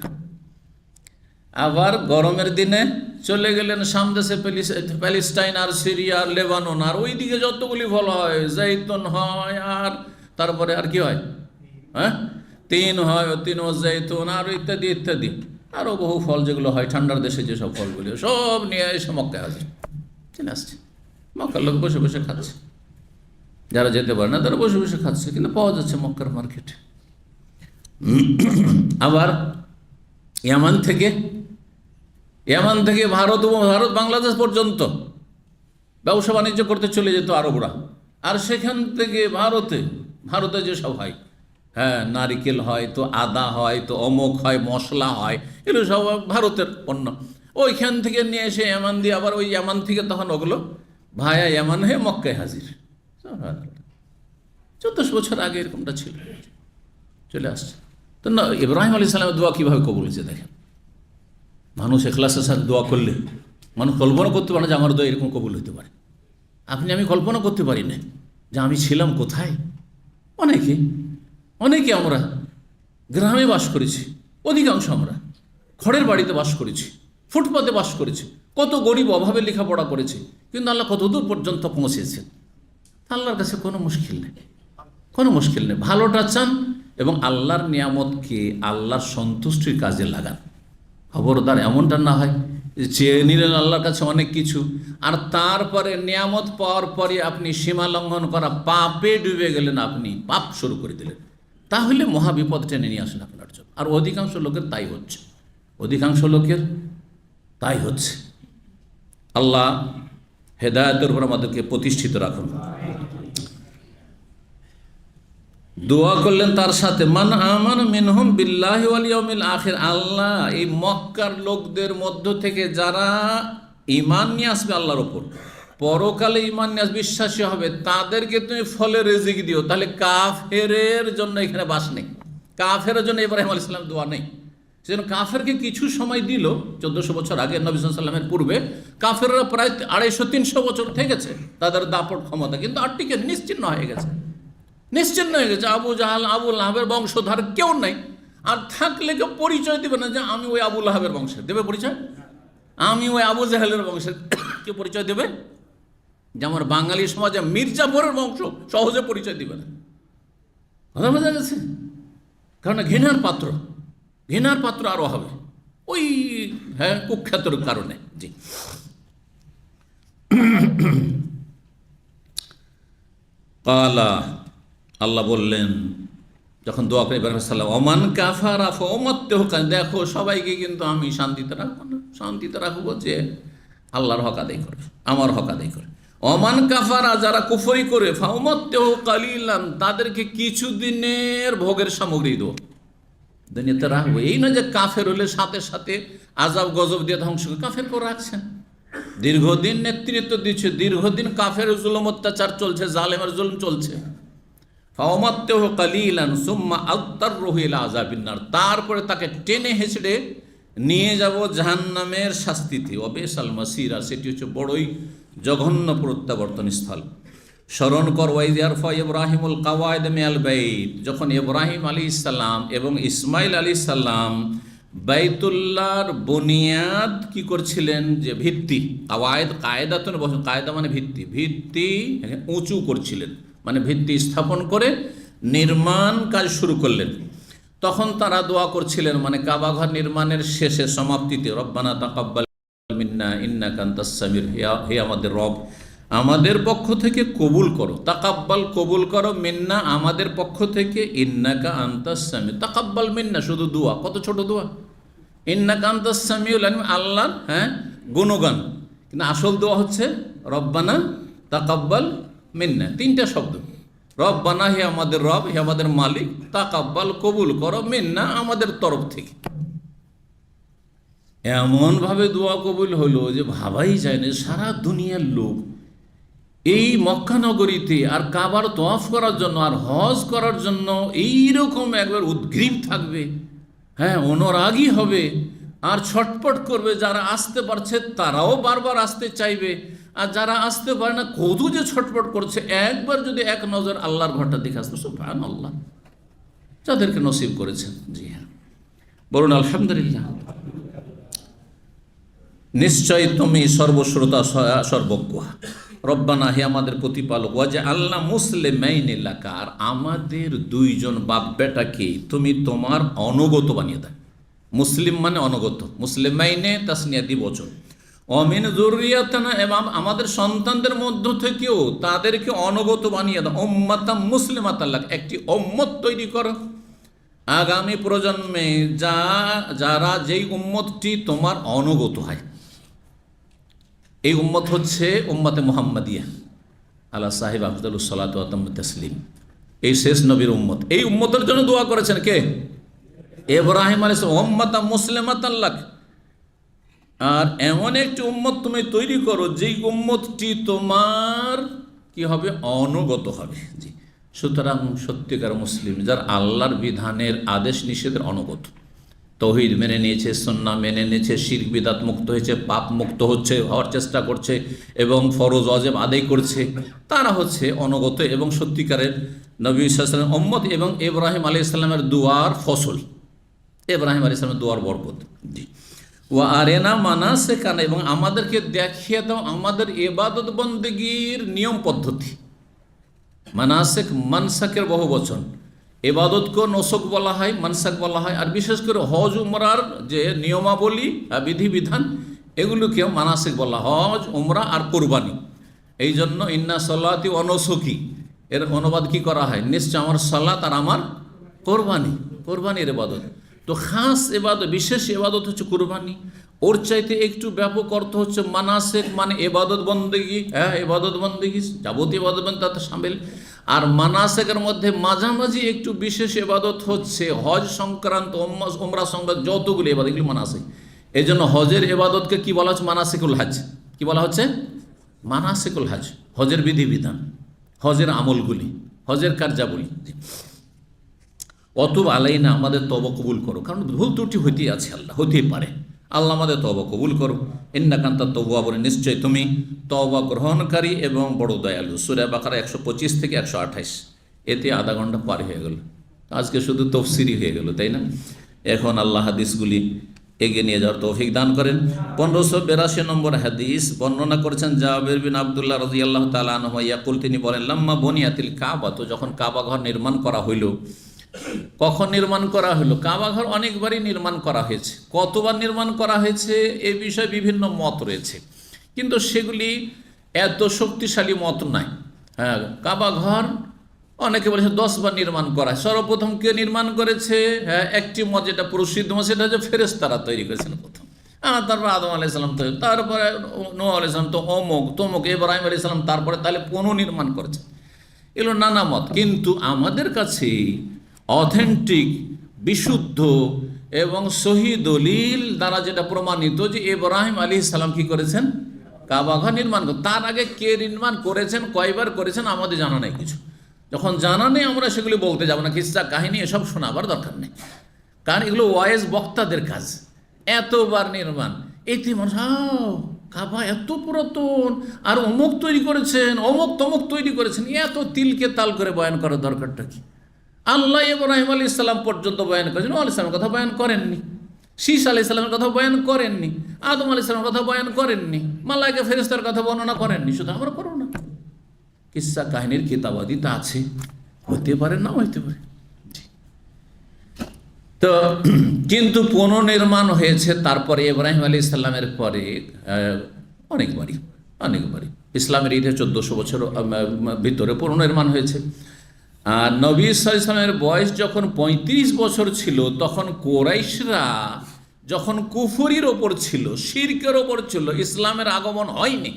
আবার গরমের দিনে চলে গেলেন সামদেশে, প্যালেস্টাইন আর সিরিয়া আর লেবানন, আর ওই দিকে যতগুলি ফল হয়, জৈতুন হয়, আর তারপরে আর কি হয়, হ্যাঁ, তিন হয়, তিন ও জৈতুন, আর ইত্যাদি ইত্যাদি, আরও বহু ফল যেগুলো হয় ঠান্ডার দেশে, যেসব ফলগুলি সব নিয়ে এসে মক্কায় হাজির চলে আসছে। মক্কার লোক বসে বসে খাচ্ছে, যারা যেতে পারে না তারা বসে বসে খাচ্ছে, কিন্তু পাওয়া যাচ্ছে মক্কার মার্কেটে। আবার ইয়ামান থেকে ভারত বাংলাদেশ পর্যন্ত ব্যবসা বাণিজ্য করতে চলে যেত আরবরা, আর সেখান থেকে ভারতে যেসব হয়, হ্যাঁ, নারিকেল হয়, তো আদা হয়, তো অমুক হয়, মশলা হয়, এগুলো সব ভারতের পণ্য, ওইখান থেকে নিয়ে এসে ইয়ামান দিয়ে, আবার ওই ইয়ামান থেকে তখন ওগুলো ভায়া ইয়ামান হয়ে মক্কায় হাজির। 1400 বছর আগে এরকমটা ছিল, চলে আসছে। তো না, ইব্রাহিম আলাইহিস সালামের দোয়া কীভাবে কবুল হয়েছে দেখেন। মানুষ ইখলাসের সাথে দোয়া করলে মানুষ কল্পনা করতে পারে যে আমার দোয়া এরকম কবুল হতে পারে। আমি কল্পনা করতে পারি না যে আমি ছিলাম কোথায়। অনেকে আমরা গ্রামে বাস করেছি, অধিকাংশ আমরা খড়ের বাড়িতে বাস করেছি, ফুটপাতে বাস করেছি, কত গরিব অভাবে লেখাপড়া করেছি, কিন্তু আল্লাহ কত দূর পর্যন্ত পৌঁছেছেন। আল্লাহর কাছে কোনো মুশকিল নেই, ভালোটা চান এবং আল্লাহর নিয়ামতকে আল্লাহর সন্তুষ্টির কাজে লাগান। খবরদার এমনটা না হয় যে চেয়ে নিলেন আল্লাহর কাছে অনেক কিছু, আর তারপরে নিয়ামত পাওয়ার পরে আপনি সীমা লঙ্ঘন করা পাপে ডুবে গেলেন, আপনি পাপ শুরু করে দিলেন, তাহলে মহাবিপদ টেনে নিয়ে আসেন আপনার জন্য। আর অধিকাংশ লোকের তাই হচ্ছে। আল্লাহ হেদায়েতের উপর আমাদেরকে প্রতিষ্ঠিত রাখুন। দোয়া করলেন তার সাথে, মান আমানা মিনহুম বিল্লাহি ওয়াল ইয়াউমিল আখির, আল্লাহ এই মক্কার লোকদের মধ্য থেকে যারা ঈমান নিয়ে আসবে আল্লাহর ওপর, পরকালে ঈমান নিয়ে বিশ্বাসী হবে, তাদেরকে তুমি ফলে রিজিক দিও। তাহলে কাফেরের জন্য এখানে বাস নেই, কাফেরের জন্য ইব্রাহিম আলাইহিস সালাম দোয়া নেই। সেজন্য কাফেরকে কিছু সময় দিল, 1400 বছর আগে নবী সাল্লাল্লাহু আলাইহি ওয়াসাল্লামের পূর্বে কাফেররা প্রায় 250-300 বছর থেকেছে, তাদের দাপট ক্ষমতা কিন্তু আটটিকে নিশ্চিহ্ন হয়ে গেছে। আবু জাহাল, আবু লাহাবের বংশধর কেউ নাই, আর থাকলে কেউ পরিচয় দেবে না যে আমি ওই আবু লাহাবের বংশের, দেবে পরিচয়? আমি ওই আবু জাহেলের বংশের, কেউ পরিচয় দেবে? যে আমার বাঙালি সমাজে মির্জাফরের বংশ, সহজে পরিচয় দিবে না। কথা বোঝা গেছে? কারণ ঘৃণার পাত্র আরো হবে ওই, হ্যাঁ, কুখ্যাতর কারণে। জি, কালা, আল্লাহ বললেন যখন দোয়া করে ইব্রাহিম আলাইহিস সালাম, ওমান কাফারা ফাউমাত্তাহু, দেখো সবাইকে কিন্তু আমি শান্তিতে রাখবো যে আল্লাহর হক আদায় করে, আমার হক আদায় করে। ওমান কাফারা, যারা কুফরি করে, ফাউমাত্তাহু কালিলান, তাদেরকে কিছু দিনের ভোগের সামগ্রী দেবো, দুনিয়াতে রাখবো। এই নয় যে কাফের হলে সাথে সাথে আযাব গজব দিয়ে ধ্বংস করে, কাফের করে রাখছেন, দীর্ঘদিন নেতৃত্ব দিচ্ছে, দীর্ঘদিন কাফের জুলুম অত্যাচার চলছে, জালেমের জুলুম চলছে। ফাওমাত্তাহু কালিলান সুম্মা আযতারহু ইলা আযাবিন নার, তারপরে তাকে টেনে হেঁচড়ে নিয়ে যাব জাহান্নামের শাস্তিতে। ওয়াবিসাল মাসির, আর সেটি হচ্ছে বড়ই জঘন্য প্রত্যাবর্তন স্থল। স্মরণ কর, ওয়াইদ ইয়ারফা ইব্রাহিমুল কাওয়াইদ মিনাল বাইত, যখন ইব্রাহিম আলাইহিস সালাম এবং ইসমাইল আলাইহিস সালাম বাইতুল্লাহর বুনিয়াদ কি করছিলেন, যে ভিত্তি, কাওয়াইদ কায়দাতুন, কায়দা মানে ভিত্তি উঁচু করছিলেন, মানে ভিত্তি স্থাপন করে নির্মাণ কাজ শুরু করলেন। তখন তারা দোয়া করছিলেন, মানে কাবা ঘর নির্মাণের শেষে সমাপ্তিতে, রব্বানা তাকাব্বাল মিন্না ইন্নাকা আনতাস সামিউল, হে আমাদের রব, আমাদের পক্ষ থেকে কবুল করো, তাকাব্বাল কবুল করো, মিন্না আমাদের পক্ষ থেকে, ইন্নাকা আনতাস সামিউ, তাকাব্বাল মিন্না শুধু দোয়া, কত ছোট দোয়া, ইন্নাকা আনতাস সামিউল আলিম, আল্লাহর গুণগান, কিন্তু আসল দোয়া হচ্ছে রব্বানা তাকাব্বাল মিন্না, তিনটা শব্দ। রব্বানা, হে আমাদের রব, হে আমাদের মালিক, তাকাব্বাল কবুল করো, মিন্না আমাদের তরফ থেকে। এমনভাবে দোয়া কবুল হলো যে ভাবাই যায় না, সারা দুনিয়ার লোক এই মক্কা নগরীতে আর কাবার তওয়াফ করার জন্য আর হজ করার জন্য এইরকম একবার উদ্গ্রীব থাকবে, হ্যাঁ, অনুরাগী হবে আর ছটপট করবে। যারা আসতে পারছে তারাও বারবার আসতে চাইবে, আর যারা আসতে পারে না কত যে ছটপট করছে, একবার যদি এক নজর আল্লাহর ঘরটা দেখে আসতো, সুবহানাল্লাহ, যাদেরকে নসিব করেছেন। জি হ্যাঁ, বলুন আলহামদুলিল্লাহ। নিশ্চয় তুমি সর্বশ্রোতা সর্বজ্ঞ। রব্বানা, হে আমাদের প্রতিপালক, ওয়াজে আল্লাহ মুসলিমাইন লাকা, আর আমাদের দুইজন বাপ বেটাকে তুমি তোমার অনুগত বানিয়ে দাও। মুসলিম মানে অনুগত, মুসলিমাইনে তাসনিয়া দ্বিবচন। অমিন যুররিয়াতানা, এবং আমাদের সন্তানদের মধ্য থেকেও তাদেরকে অনুগত বানিয়ে দাও। উম্মাতাম মুসলিমাতান লাক, একটি উম্মত তৈরি করো আগামী প্রজন্মে যারা যেই উম্মতটি তোমার অনুগত হয়। এই উম্মত হচ্ছে উম্মতে মুহাম্মাদিয়া আলা সাহিব আফদালুস সালাতু ওয়া তাম্মুত তাসলিম, এই শেষ নবীর উম্মত। এই উম্মতের জন্য দোয়া করেছেন কে? ইব্রাহিম আলাইহিস সালাম, উম্মাতাম মুসলিমাতান লাক। আর এমন একটি উম্মত তুমি তৈরি করো যেই উম্মতটি তোমার কি হবে? অনুগত হবে। জি, সুতরাং সত্যিকার মুসলিম যার আল্লাহর বিধানের আদেশ নিষেধের অনুগত, তৌহিদ মেনে নিয়েছে, সুন্নাহ মেনে নিয়েছে, শিরক বিদআত মুক্ত হয়েছে, পাপ মুক্ত হওয়ার চেষ্টা করছে এবং ফরজ ওয়াজিব আদায় করছে, তারা হচ্ছে অনুগত এবং সত্যিকারের নবী সাল্লাল্লাহু আলাইহি ওয়াসাল্লামের উম্মত এবং ইব্রাহিম আলাইহিস সালামের দুয়ার ফসল, ইব্রাহিম আলাইহিস সালামের দুয়ার বরকত। জি, ওয়া আরেনা মানাসিকানা, এবং আমাদেরকে দেখিয়ে দাও আমাদের ইবাদত বন্দেগীর নিয়ম পদ্ধতি। মানাসিক, মানসাকের বহু বচন। ইবাদতকে নসক বলা হয়, মানসাক বলা হয়, আর বিশেষ করে হজ উমরার যে নিয়মাবলী বিধিবিধান এগুলোকে মানাসিক বলা হয়, হজ উমরা আর কোরবানি। এই জন্য ইন্না সলাতি অনসকি এর অনুবাদ কি করা হয়? নিশ্চয় আমার সালাত আর আমার কোরবানি, কোরবানির ইবাদত। তো খাস ইবাদত, বিশেষ ইবাদত হচ্ছে কোরবানি। ওর চাইতে একটু ব্যাপক অর্থ হচ্ছে মানাসিক, মানে ইবাদত বন্দেগী। হ্যাঁ, ইবাদত বন্দেগী যাবতীয় ইবাদত বন্দেগী তাতে শামিল। আর মানাসিকের মধ্যে মাঝামাঝি একটু বিশেষ ইবাদত হচ্ছে হজ সংক্রান্ত, উমরা সংক্রান্ত যতগুলো ইবাদত, এগুলো মানাসিক। এই জন্য হজের ইবাদতকে কি বলা হচ্ছে? মানাসিকুল হজ। কি বলা হচ্ছে? মানাসিকুল হজ, হজের বিধিবিধান, হজের আমলগুলি, হজের কার্যাবলী। অতুব আলাইনা, আমাদের তওবা কবুল করো, কারণ ভুল ত্রুটি হইতেই আছে, আল্লাহ হতেই পারে। আল্লাহ আমাদের তওবা কবুল করো। ইন্নাকা আনতাত তাওয়াবুর, নিশ্চয় তুমি তওবা গ্রহণকারী এবং বড় দয়ালু। সূরা বাকারা 125 থেকে 128। এতে আধা ঘন্টা পার হয়ে গেল, আজকে শুধু তফসিরই হয়ে গেল, তাই না? এখন আল্লাহ হাদিসগুলি এগিয়ে নিয়ে যাওয়ার তৌফিক দান করেন। 1582 নম্বর হাদিস বর্ণনা করেছেন জাবের বিন আব্দুল্লাহ রাদিয়াল্লাহু তাআলা আনহু ইয়াকুল, তিনি বলেন, লাম্মা বুনিয়াতিল কাবা, তো যখন কাবা ঘর নির্মাণ করা হইল। কখন নির্মাণ করা হলো? কাবা ঘর অনেকবারই নির্মাণ করা হয়েছে। কতবার নির্মাণ করা হয়েছে এ বিষয়ে বিভিন্ন মত রয়েছে, কিন্তু সেগুলি এত শক্তিশালী মত নাই। হ্যাঁ, কাবা ঘর অনেকে বলেছে 10 বার নির্মাণ করা। সর্বপ্রথম কে নির্মাণ করেছে? হ্যাঁ, একটি মত যেটা প্রসিদ্ধ মত, সেটা হচ্ছে ফেরেশতারা তৈরি করেছেন প্রথম। তারপর আদম আলাইহিস সালাম তৈরি, তারপরে নূহ আলাইহিস সালাম, তো অমুক তমুক, ইব্রাহিম আলাইহিস সালাম, তারপরে তাহলে পুনর্নির্মাণ করেছে। এগুলো নানা মত, কিন্তু আমাদের কাছে অথেন্টিক, বিশুদ্ধ এবং সহি দলিল দ্বারা যেটা প্রমাণিত যে ইব্রাহিম আলাইহিস সালাম কি করেছেন? কাবা ঘর নির্মাণ করেন। তার আগে কে নির্মাণ করেছেন, কয়বার করেছেন আমাদের জানা নেই কিছু। যখন জানা নেই আমরা সেগুলি বলতে যাব না, কিসসা কাহিনী এসব শোনাবার দরকার নেই, কারণ এগুলো ওয়াইজ বক্তাদের কাজ। এতবার নির্মাণ, এতে মানুষ কাবা এত পুরাতন, আর অমুক তৈরি করেছেন, অমুক তমুক তৈরি করেছেন, এত তিলকে তাল করে বয়ান করার দরকারটা কি? আল্লাহ ইব্রাহিম আলাইহিস সালাম পর্যন্ত বয়ান করেছেন, নূহ আলাইহিস সালামের কথা বয়ান করেননি, শীস আলাইহিস সালামের কথা বয়ান করেননি, আদম আলাইহিস সালামের কথা বয়ান করেননি, মালায়েকা ফেরেশতার কথা বর্ণনা করেননি। শুধু আমরা করব না, কিসসা কাহিনীর কিতাবাদি তা আছে, হতে পারে না হইতে পারে। তো কিন্তু পুনর্নির্মাণ হয়েছে তারপরে ইব্রাহিম আলাইহিস সালামের পরে অনেকবারই। ইসলামের ইতিহাসে 1400 বছর ভিতরে পুনর্নির্মাণ হয়েছে। আর নবী সাল্লাল্লাহু আলাইহি ওয়াসাল্লামের বয়স যখন 35 বছর ছিল, তখন কুরাইশরা যখন কুফরির ওপর ছিল, শিরকের ওপর ছিল, ইসলামের আগমন হয়নি।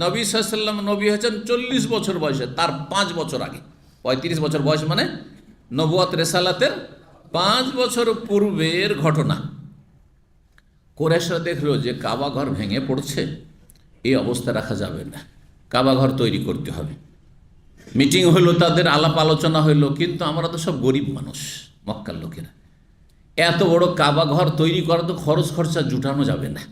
নবী সাল্লাল্লাহু আলাইহি ওয়াসাল্লাম নবী হয়েছেন 40 বছর বয়সে, তার 5 বছর আগে। 35 বছর বয়স মানে নবুয়ত রিসালাতের 5 বছর পূর্বের ঘটনা। কুরাইশরা দেখলো যে কাবা ঘর ভেঙে পড়ছে, এই অবস্থা রাখা যাবে না, কাবা ঘর তৈরি করতে হবে। মিটিং হইলো, তাদের আলাপ আলোচনা হইলো, কিন্তু আমরা তো সব গরিব মানুষ, মক্কার লোকেরা, এত বড় কাবা ঘর তৈরি করা তো খরচ খরচা জুটানো যাবে না,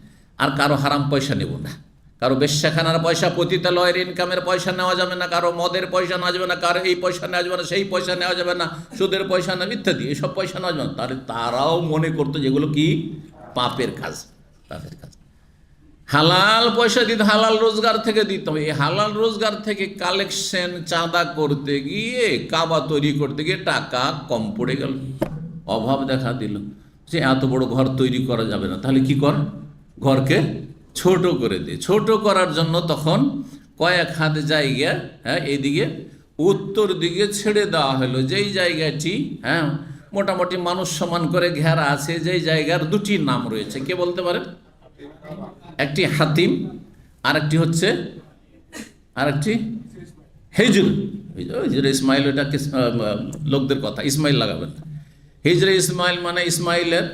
আর কারো হারাম পয়সা নেব না, কারো বেশ্যাখানার পয়সা, পতিতালয়ের ইনকামের পয়সা নেওয়া যাবে না, কারো মদের পয়সা নেওয়া যাবে না, কারো এই পয়সা নেওয়া যাবে না, সেই পয়সা নেওয়া যাবে না, সুদের পয়সা নেওয়া ইত্যাদি, এইসব পয়সা নেওয়া যাবে না। তাহলে তারাও মনে করতো যেগুলো কি পাপের কাজ, পাপের কাজ। হালাল পয়সা দিতে, হালাল রোজগার থেকে দিতে হবে। এই হালাল রোজগার থেকে কালেকশন চাঁদা করতে গিয়ে, কাবা তৈরি করতে গিয়ে টাকা কম পড়ে গেল, অভাব দেখা দিল, যে এত বড় ঘর তৈরি করা যাবে না, তাহলে কি কর, ঘরকে ছোট করে দে। ছোট করার জন্য তখন কয়েক হাত জায়গা, এইদিকে উত্তর দিকে ছেড়ে দেওয়া হলো, যেই জায়গাটি মোটামুটি মানুষ সমান করে ঘেরা আছে, যেই জায়গার দুটি নাম রয়েছে, কে বলতে পারেন? একটি হাতিম, আরেকটি হচ্ছে হিজর। হিজরে ইসমাইল, ওটা লোকদের কথা, ইসমাইল লাগাবেন। হিজরে ইসমাইল মানে ইসমাইলের,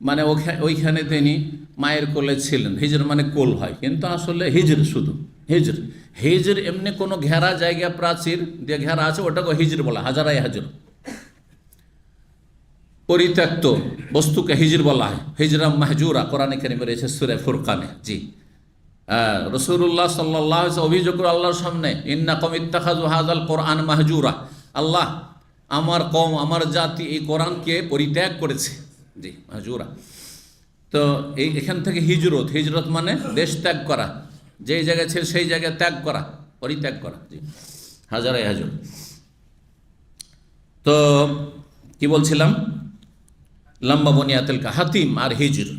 মানে ওইখানে তিনি মায়ের কোলে ছিলেন। হিজর মানে কোল হয়, কিন্তু আসলে হিজর শুধু হিজর। হিজর এমনি কোনো ঘেরা জায়গা, প্রাচীর দিয়ে ঘেরা আছে, ওটাকে হিজর বলা, হাজারাই হাজর। পরিত্যক্ত বস্তুকে হিজর বলা হয়, হিজরা মাহজুরা, কোরআনে কারিমে রয়েছে সূরা ফুরকানে। জি, রাসূলুল্লাহ সাল্লাল্লাহু আলাইহি ওয়াসাল্লাম অভিযোগ করে আল্লাহর সামনে, ইন্নাকুম ইত্তাখাযু হাযাল কোরআন মাহজুরা, আল্লাহ আমার কওম, আমার জাতি এই কোরআনকে পরিত্যাগ করেছে। জি, মাহজুরা। তো এখান থেকে হিজরত, হিজরত মানে দেশ ত্যাগ করা, যেই জায়গায় ছিল সেই জায়গায় ত্যাগ করা, পরিত্যাগ করা। জি, হাজারাই হাজর। তো কি বলছিলাম, লম্বা বনিয়াতেলকা, হাতিম আর হিজর,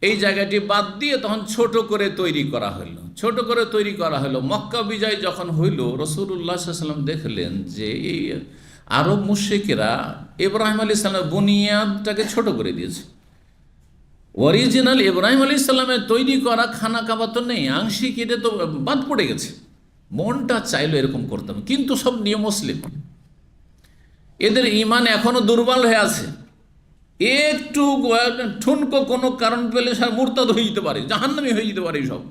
এই জায়গাটি বাদ দিয়ে তখন ছোট করে তৈরি করা হলো, ছোট করে তৈরি করা হলো। মক্কা বিজয় যখন হইল, রাসূলুল্লাহ সাল্লাল্লাহু আলাইহি ওয়াসাল্লাম দেখলেন যে এই আরব মুশরিকেরা ইব্রাহিম আলাইহিস সালামের বুনিয়াদটাকে ছোট করে দিয়েছে। অরিজিনাল ইব্রাহিম আলাইহিস সালামের তৈরি করা খানা কাবা তো নেই, আংশিক এটা তো বাদ পড়ে গেছে। মনটা চাইলো এরকম করতাম, কিন্তু সব নিয়ম মুসলিম, এদের ঈমান এখনো দুর্বল হয়ে আছে। একটু ঠুনকো কোনো কারণ পেলে সব মুরতাদ হয়ে যেতে পারে, জাহান্নামী হয়ে যেতে পারে সব,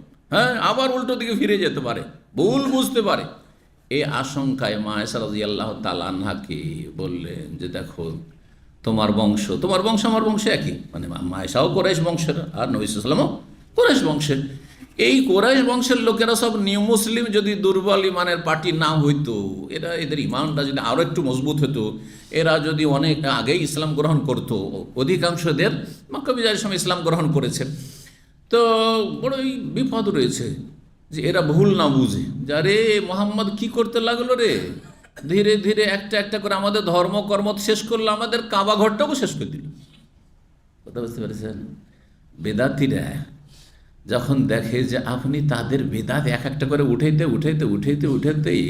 আবার উল্টো দিকে ফিরে যেতে পারে, ভুল বুঝতে পারে। এই আশঙ্কায় মা আয়েশা রাদিয়াল্লাহু তাআলা আনহাকে বললেন যে দেখো, তোমার বংশ আমার বংশ একই, মানে মা আয়েশাও কুরাইশ বংশের, আর নবী সাল্লাল্লাহু আলাইহি ওয়াসাল্লামও কুরাইশ বংশের। এই কুরাইশ বংশের লোকেরা সব নিউ মুসলিম, যদি দুর্বল ইমানের পার্টি না হইতো, এদের ইমানটা যদি আরও একটু মজবুত হতো, এরা যদি অনেক আগেই ইসলাম গ্রহণ করতো, অধিকাংশদের মক্কা বিজয়ের সময় ইসলাম গ্রহণ করেছে, তো বড়ই বিপদ রয়েছে যে এরা ভুল না বুঝে, যে আরে মোহাম্মদ কি করতে লাগলো রে, ধীরে ধীরে একটা একটা করে আমাদের ধর্মকর্ম শেষ করলো, আমাদের কাবা ঘরটাও শেষ করে দিল। কথা বুঝতে পেরেছেন? বেদাতিরা যখন দেখে যে আপনি তাদের বেদাত এক একটা করে উঠাইতেই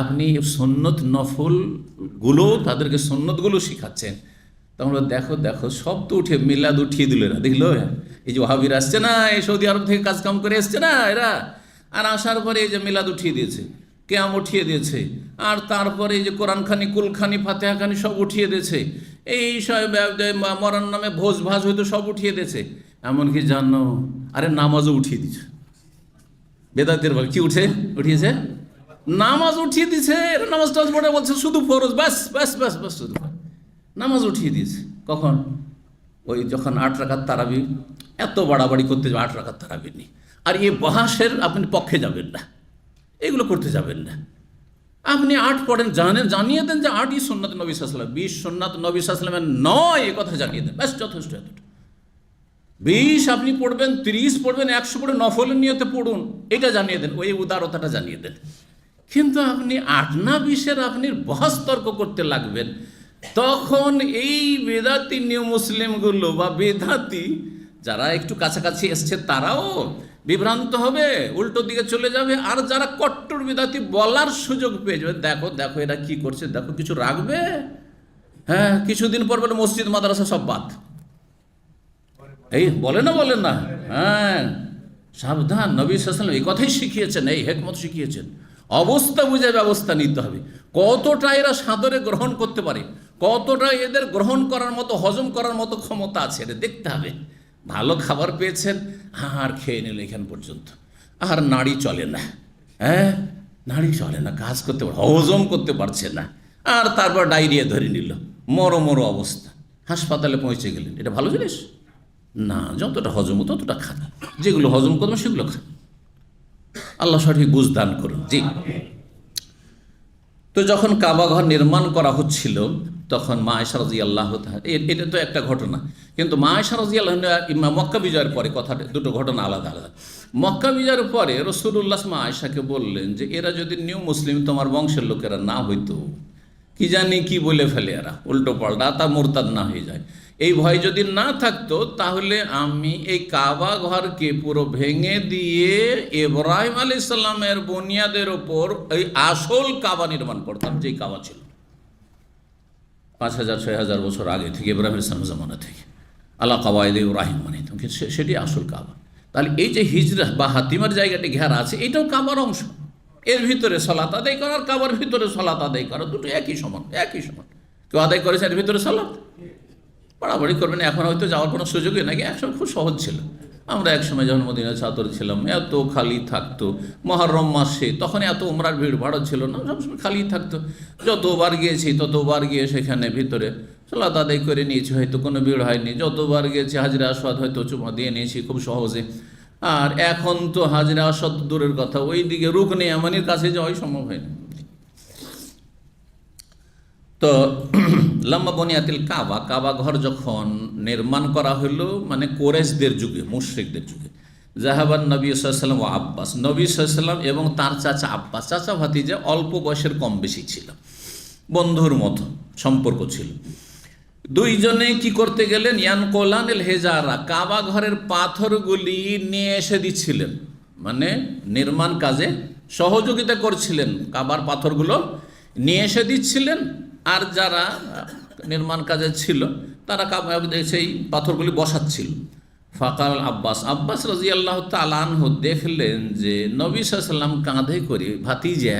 আপনি সুন্নত নফলগুলো, তাদেরকে সুন্নতগুলো শিখাচ্ছেন, তখন দেখো সব তো মিলাদ উঠিয়ে দিল এরা। দেখলো এই যে ওয়াহাবিরা আসছে না, এই সৌদি আরব থেকে কাজকাম করে এসছে না এরা, আর আসার পরে এই যে মিলাদ উঠিয়ে দিয়েছে, কেয়াম উঠিয়ে দিয়েছে, আর তারপরে এই যে কোরআনখানি, কুলখানি, ফাতেহাখানি সব উঠিয়ে দিয়েছে, এই সব মরার নামে ভোজ ভাজ হয়তো সব উঠিয়ে দিয়েছে। এমনকি জানো, আরে নামাজও উঠিয়ে দিচ্ছে বেদাতের বল। কি উঠিয়েছে? নামাজ উঠিয়ে দিছে। নামাজ টাজ পড়ে বলছে শুধু ফরজ, ব্যাস ব্যাস ব্যাস ব্যাস, শুধু নামাজ উঠিয়ে দিয়েছে। কখন? ওই যখন 8 রাকাত তারাবি, এত বাড়াবাড়ি করতে 8 রাকাত তারাবি নেই, আর এই বহাসের আপনি পক্ষে যাবেন না, এগুলো করতে যাবেন না। আপনি 8 পড়েন, জানিয়ে দেন যে 8ই সুন্নাত নবী সাল্লাল্লাহু আলাইহি ওয়াসাল্লাম, 20 সুন্নাত নবী সাল্লাল্লাহু আলাইহি ওয়াসাল্লামের নয়, এ কথা জানিয়ে দেন, ব্যাস যথেষ্ট। এতটা 20 আপনি পড়বেন, 30 পড়বেন, 100 পড়ে নফলের নিয়তে পড়ুন, এটা জানিয়ে দেন, ওই উদারতাটা জানিয়ে দেন। কিন্তু আপনি 8 না 20-এর আপনি বহাস তর্ক করতে লাগবেন, তখন এই বেদাতি নিউ মুসলিমগুলো বা বেদাতি যারা একটু কাছাকাছি এসছে তারাও বিভ্রান্ত হবে, উল্টো দিকে চলে যাবে, আর যারা কট্টর বেদাতি বলার সুযোগ পেয়ে যাবে, দেখো দেখো এরা কি করছে, দেখো কিছু রাখবে, কিছুদিন পর বলে মসজিদ মাদ্রাসা সব বাদ, এই বলে না, সাবধান। নবী সাল্লাল্লাহু আলাইহি ওয়াসাল্লাম এই কথাই শিখিয়েছেন, এই হিকমত শিখিয়েছেন। অবস্থা বুঝে ব্যবস্থা নিতে হবে। কতটা এরা সাদরে গ্রহণ করতে পারে, কতটা এদের গ্রহণ করার মতো, হজম করার মতো ক্ষমতা আছে, এটা দেখতে হবে। ভালো খাবার পেয়েছেন, আর খেয়ে নিল এখান পর্যন্ত, আর নাড়ি চলে না, নাড়ি চলে না, কাজ করতে পারে, হজম করতে পারছে না, আর তারপর ডায়রিয়া ধরে নিল, মরো অবস্থা, হাসপাতালে পৌঁছে গেলেন। এটা ভালো জিনিস না। যতটা হজম ততটা খান, যেগুলো হজম করবেন সেগুলো খান। আল্লাহ সঠিক বুঝ দান করুন। জি, তো যখন কাবা ঘর নির্মাণ করা হচ্ছিল, তখন মা আয়েশা রাদিয়াল্লাহু তাআলা, এটা তো একটা ঘটনা, কিন্তু মা আয়েশা রাদিয়াল্লাহু আনহা মক্কা বিজয়ের পরে, কথাটা দুটো ঘটনা আলাদা আলাদা। মক্কা বিজয়ের পরে রাসূলুল্লাহ মা আয়েশাকে বললেন যে এরা যদি নিউ মুসলিম তোমার বংশের লোকেরা না হইতো, কি জানি কি বলে ফেলে এরা উল্টো পাল্টা, তা মুরতাদ না হয়ে যায়, এই ভয় যদি না থাকতো তাহলে আমি এই কাবা ঘরকে পুরো ভেঙে দিয়ে ইব্রাহিম আলাইহিস সালামের বুনিয়াদের ওপর এই আসল কাবা নির্মাণ করতাম, যেই কাবা ছিল 5000-6000 বছর আগে থেকে, ইব্রাহিম আলাইহিস সালামের জামানা থেকে, আলা কাওয়াইদে ইব্রাহিম মানে, সেটি আসল কাবা। তাহলে এই যে হিজরা বা হাতিমার জায়গাটি ঘেরা আছে, এটাও কাবার অংশ। এর ভিতরে সালাত আদায় করার কাবার ভিতরে সালাত আদায় করা দুটো একই সমান, একই সমান। কেউ আদায় করেছে এর ভিতরে সালাত, বাড়াবাড়ি করবেন। এখন হয়তো যাওয়ার কোনো সুযোগই নাকি, একসময় খুব সহজ ছিল। আমরা একসময় যখন মদিনার ছাত্র ছিলাম, এত খালি থাকতো, মহরম মাসে তখন এত উমরার ভিড় ভাড়া ছিল না, সবসময় খালি থাকতো। যতবার গিয়েছি ততবার গিয়ে সেখানে ভিতরে সালাত আদায় করে নিয়েছি, হয়তো কোনো ভিড় হয়নি। যতবার গিয়েছি হাজরে আসওয়াদ হয়তো চুমা দিয়ে নিয়েছি খুব সহজে। আর এখন তো হাজরে আসওয়াদ দূরের কথা, ওই দিকে রুকনে ইয়ামানির কাছে যাওয়াই সম্ভব হয়নি। তো লম্বা বনিয়াতিল কাবা, কাবা ঘর যখন নির্মাণ করা হলো, মানে কোরেশদের যুগে, মুশরিকদের যুগে, জাহাবান নবী সাল্লাল্লাহু আলাইহি ওয়াসাল্লাম ও আব্বাস, নবী সাল্লাল্লাহু আলাইহি ওয়াসাল্লাম এবং তার চাচা আব্বাস, চাচা ভাতিজা অল্প বয়সের কম বেশি ছিল, বন্ধুর মতো সম্পর্ক ছিল। দুইজনে কি করতে গেলেন, ইয়ানকোলানিল হেজারা, কাবা ঘরের পাথরগুলি নিয়ে এসে দিচ্ছিলেন, মানে নির্মাণ কাজে সহযোগিতা করছিলেন, কাবার পাথরগুলো নিয়ে এসে দিচ্ছিলেন। আর যারা নির্মাণ কাজে ছিল তারা সেই পাথরগুলি বসাচ্ছিল। ফাকাল আব্বাস, আব্বাস রাদিয়াল্লাহু তাআলা আনহু দেখলেন যে নবী সাল্লাল্লাহু আলাইহি ওয়াসাল্লাম কাঁধে করে, ভাতিজা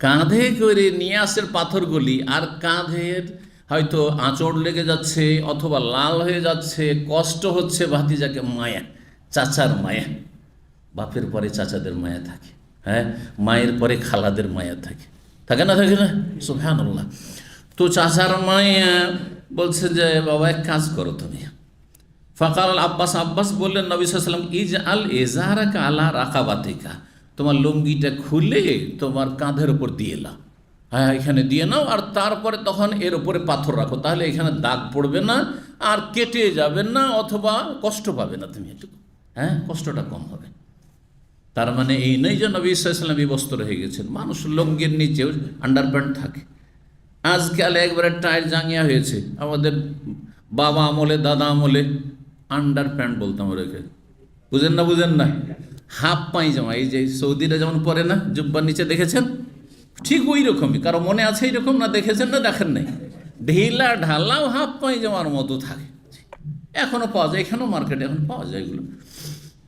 কাঁধে করে নিয়ে আসেন পাথরগুলি, আর কাঁধের হয়তো আঁচড় লেগে যাচ্ছে অথবা লাল হয়ে যাচ্ছে, কষ্ট হচ্ছে ভাতিজাকে। মায়া, চাচার মায়া, বাপের পরে চাচাদের মায়া থাকে, হ্যাঁ, মায়ের পরে খালাদের মায়া থাকে, থাকে না, থাকে না? সুবহানাল্লাহ। তো চাচার মায়া বলছে যে বাবা এক কাজ করো তুমি। ফাকাল আব্বাস, আব্বাস বললেন নবী সাল্লাল্লাহু আলাইহি ওয়াসাল্লাম, ইজআল ইজারাকা আলা রাকাবাতিকা, তোমার লুঙ্গিটা খুলে তোমার কাঁধের উপর দিয়ে নাও, হ্যাঁ এখানে দিয়ে নাও, আর তারপরে তখন এর উপরে পাথর রাখো, তাহলে এখানে দাগ পড়বে না, আর কেটে যাবে না, অথবা কষ্ট পাবে না তুমি একটু, হ্যাঁ কষ্টটা কম হবে। তার মানে এই নয় যে নবী সাল্লাল্লাহু আলাইহি ওয়াসাল্লাম বিবস্ত্র হয়ে গেছেন। মানুষ লুঙ্গির নিচেও আন্ডারপ্যান্ট থাকে, আজকাল একবারে টাইট জাঙ্গিয়া হয়েছে। আমাদের বাবা আমলে, দাদা আমলে আন্ডার প্যান্ট বলতাম ওকে, বুঝেন না, বুঝেন না, হাফ পায়জামা, এই যে সৌদিরা যেমন পরে না জুব্বার নিচে, দেখেছেন? ঠিক ওই রকমই, কারো মনে আছে এইরকম, না দেখেছেন না দেখেন নাই? ঢিলা ঢালাও হাফ পায়জামার মতো থাকে, এখনও পাওয়া যায়, এখানেও মার্কেটে এখন পাওয়া যায় এগুলো।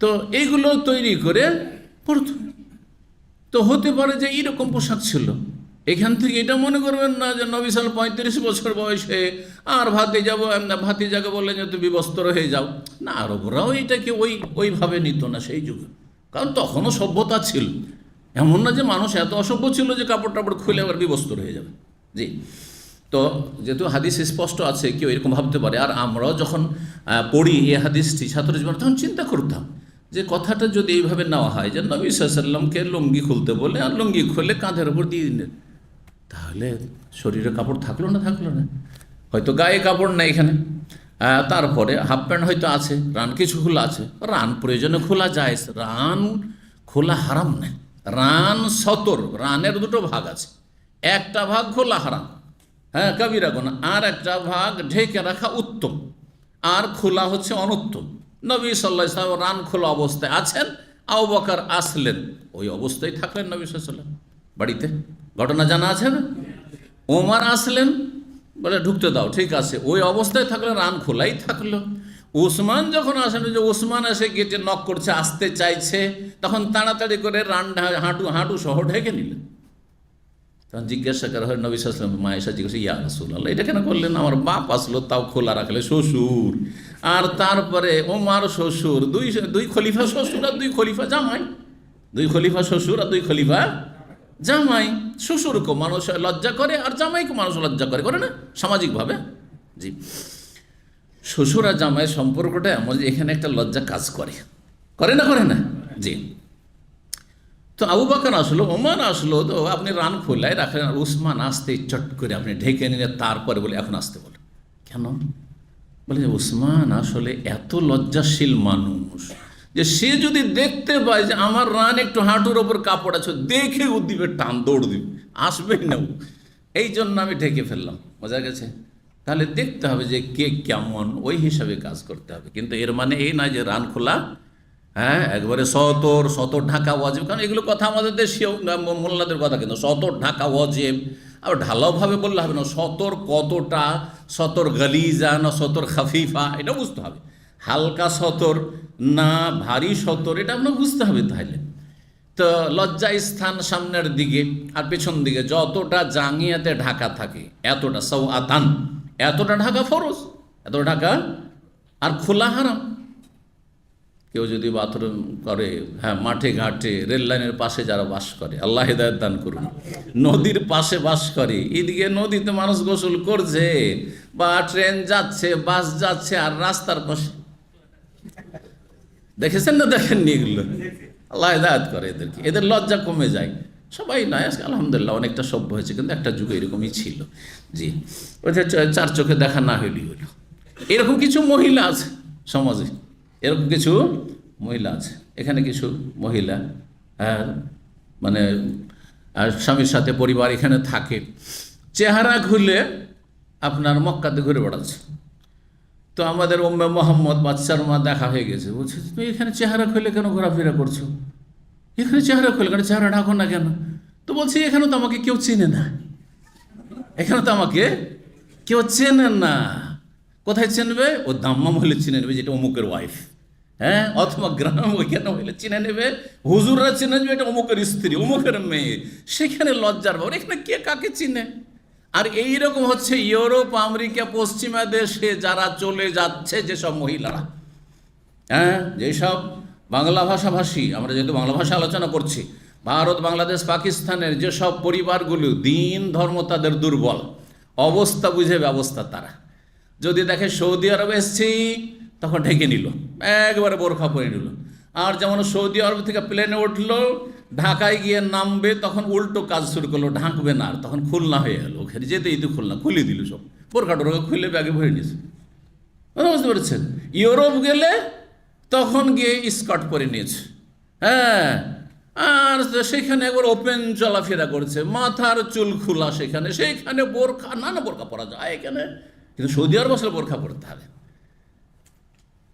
তো এইগুলো তৈরি করে পড়তো। তো হতে পারে যে এইরকম পোশাক ছিল। এখান থেকে এটা মনে করবেন না যে নবী সাল 35 বছর বয়সে আর ভাতিজাকে বললেন যে তুমি বিবস্ত্র হয়ে যাও, না, আরবরাও এটাকে ওইভাবে নিত না সেই যুগে, কারণ তখনও সভ্যতা ছিল। এমন না যে মানুষ এত অসভ্য ছিল যে কাপড় টাপড় খুলে আবার বিবস্ত্র হয়ে যাবে। জি, তো যেহেতু হাদিস স্পষ্ট আছে, কেউ এরকম ভাবতে পারে। আর আমরাও যখন পড়ি এই হাদিসটি ছাত্র জীবন, তখন চিন্তা করতাম যে কথাটা যদি এইভাবে নেওয়া হয় যে নবী সাল্লাল্লাহু আলাইহি ওয়াসাল্লামকে লুঙ্গি খুলতে বলে, আর লুঙ্গি খুলে কাঁধের উপর দিয়ে দিলেন, তাহলে শরীরে কাপড় থাকলো না, থাকলো না, হয়তো গায়ে কাপড় নেই এখানে, তারপরে হাফ প্যান্ট হয়তো আছে, রান কিছু খোলা আছে, রান প্রয়োজনে খোলা যায়, রান খোলা হারাম নেই। রান সতর, রানের দুটো ভাগ আছে, একটা ভাগ খোলা হারাম, হ্যাঁ কবিরা গুনাহ, আর একটা ভাগ ঢেকে রাখা উত্তম, আর খোলা হচ্ছে অনুত্তম। নবী সাল্লাল্লাহু আলাইহি ওয়াসাল্লাম রান খোলা অবস্থায় আছেন, আবু বকর আসলেন, ওই অবস্থায় থাকলেন নবী সাল্লাল্লাহু আলাইহি ওয়াসাল্লাম বাড়িতে, ঘটনা জানা আছে না? ওমর আসলেন, বলে ঢুকতে দাও, ঠিক আছে, ওই অবস্থায় থাকলে রান খোলাই থাকলো। উসমান যখন আসেন, যে উসমান এসে গেটে নক করছে, আসতে চাইছে, তখন তাড়াতাড়ি করে রান হাঁটু সহ ঢেকে নিলেন। তখন জিজ্ঞাসা করা হয় নবী সাল্লাল্লাহু আলাইহি ওয়াসাল্লাম, মা আয়েশা জিজ্ঞাসা, ইয়া রাসূলুল্লাহ, এটা কেন করলেন? আমার বাপ আসলো, তাও খোলা রাখলে, শ্বশুর, আর তারপরে ওমর শ্বশুর, দুই খলিফা শ্বশুর আর দুই খলিফা জামাই, দুই খলিফা শ্বশুর আর দুই খলিফা জামাই। শ্বশুরকে মানুষ লজ্জা করে, আর জামাইকে মানুষ লজ্জা করে না সামাজিকভাবে। জি, শ্বশুর আর জামাইয়ের সম্পর্কটা এমন যে এখানে একটা লজ্জা কাজ করে, করে না, করে না? জি। তো আবু বকর আসলো, ওমর আসলো, তো আপনি রান খোলায় রাখলেন, আর উসমান আসতে চট করে আপনি ঢেকে নিলে, তারপরে বলে এখন আসতে বলে কেন? বলে যে উসমান আসলে এত লজ্জাশীল মানুষ যে সে যদি দেখতে পায় যে আমার রান একটু হাঁটুর ওপর কাপড় আছে, দেখে ও দিবে টান, দৌড় দিবে, আসবেই না ও। এই জন্য আমি ঢেকে ফেললাম। বোঝা গেছে? তাহলে দেখতে হবে যে কে কেমন, ওই হিসাবে কাজ করতে হবে। কিন্তু এর মানে এই নয় যে রান খোলা হ্যাঁ একবারে সতর ঢাকা ওয়াজিব, কারণ এগুলো কথা আমাদের দেশীয় মোল্লাদের কথা, কিন্তু সতর ঢাকা ওয়াজিব আর ঢালাওভাবে বললে হবে না। সতর কতটা, সতর গালিজা না সতর খাফিফা, এটা বুঝতে হবে। হালকা সতর না ভারী সতর, এটা আপনার বুঝতে হবে। তাহলে তো লজ্জা স্থান সামনের দিকে আর পেছন দিকে যতটা জাঙ্গিয়াতে ঢাকা থাকে এতটা সাওয়াতান, এতটা ঢাকা ফরজ, এত ঢাকা আর খোলা হারাম। কেউ যদি বাথরুম করে, হ্যাঁ মাঠে ঘাটে, রেল লাইনের পাশে যারা বাস করে, আল্লাহ হিদায়াত দান করুন, নদীর পাশে বাস করে, এদিকে নদীতে মানুষ গোসল করছে, বা ট্রেন যাচ্ছে, বাস যাচ্ছে, আর রাস্তার পাশে দেখেছেন না, দেখেননি এগুলো? আল্লাহ হিদায়াত করে এদেরকে, এদের লজ্জা কমে যায়। সবাই নয়, আজকে আলহামদুলিল্লাহ অনেকটা সভ্য হয়েছে, কিন্তু একটা যুগে এরকমই ছিল। জি, ওইটা চার চোখে দেখা না হইলেই হইল। এরকম কিছু মহিলা আছে সমাজে, এরকম কিছু মহিলা আছে। এখানে কিছু মহিলা মানে স্বামীর সাথে পরিবার এখানে থাকে, চেহারা খুলে আপনার মক্কাতে ঘুরে বেড়াচ্ছে। তো আমাদের উম্মে মোহাম্মদ বাচ্চার মা দেখা হয়ে গেছে, বলছে তুমি এখানে চেহারা খুলে কেন ঘোরাফেরা করছো? এখানে চেহারা খুলে কেন, চেহারা ঢাকো না কেন? তো বলছি এখানে তো আমাকে কেউ চেনে না, এখানে তো আমাকে কেউ চেনে না। কোথায় চিনবে? ও দাম্মাম হলে চিনে নেবে যেটা অমুকের ওয়াইফ, হ্যাঁ, অথবা গ্রাম ওইখানে হইলে চিনে নেবে, হুজুররা চিনে নেবে এটা অমুকের স্ত্রী, অমুকের মেয়ে। সেখানে লজ্জার ব্যাপার, এখানে কে কাকে চিনে? আর এইরকম হচ্ছে ইউরোপ, আমেরিকা, পশ্চিমা দেশে যারা চলে যাচ্ছে যেসব মহিলারা, হ্যাঁ, যেসব বাংলা ভাষাভাষী, আমরা যেহেতু বাংলা ভাষা আলোচনা করছি, ভারত, বাংলাদেশ, পাকিস্তানের যেসব পরিবারগুলো দিন ধর্ম তাদের দুর্বল, অবস্থা বুঝে ব্যবস্থা তারা যদি দেখে সৌদি আরবে এসছি তখন ঢেকে নিল, একবারে বোরখা পরে নিল। আর যেমন সৌদি আরব থেকে প্লেনে উঠলো, ঢাকায় গিয়ে নামবে, তখন উল্টো কাজ শুরু করলো, ঢাকবে না, আর তখন খুলনা হয়ে গেল। ওখানে যেতেই তো খুলনা খুলে দিল, সব বোরখা টোরখা খুলে ব্যাগে ভরে নিয়েছে। বুঝতে পারছেন? ইউরোপ গেলে তখন গিয়ে স্কার্ট পরে নিয়েছে, হ্যাঁ, আর সেখানে একবার ওপেন চলাফেরা করছে, মাথার চুল খোলা, সেখানে বোরখা, না বোরখা পরা যায় এখানে, কিন্তু সৌদি আরব আসলে বোরখা পরতে হবে।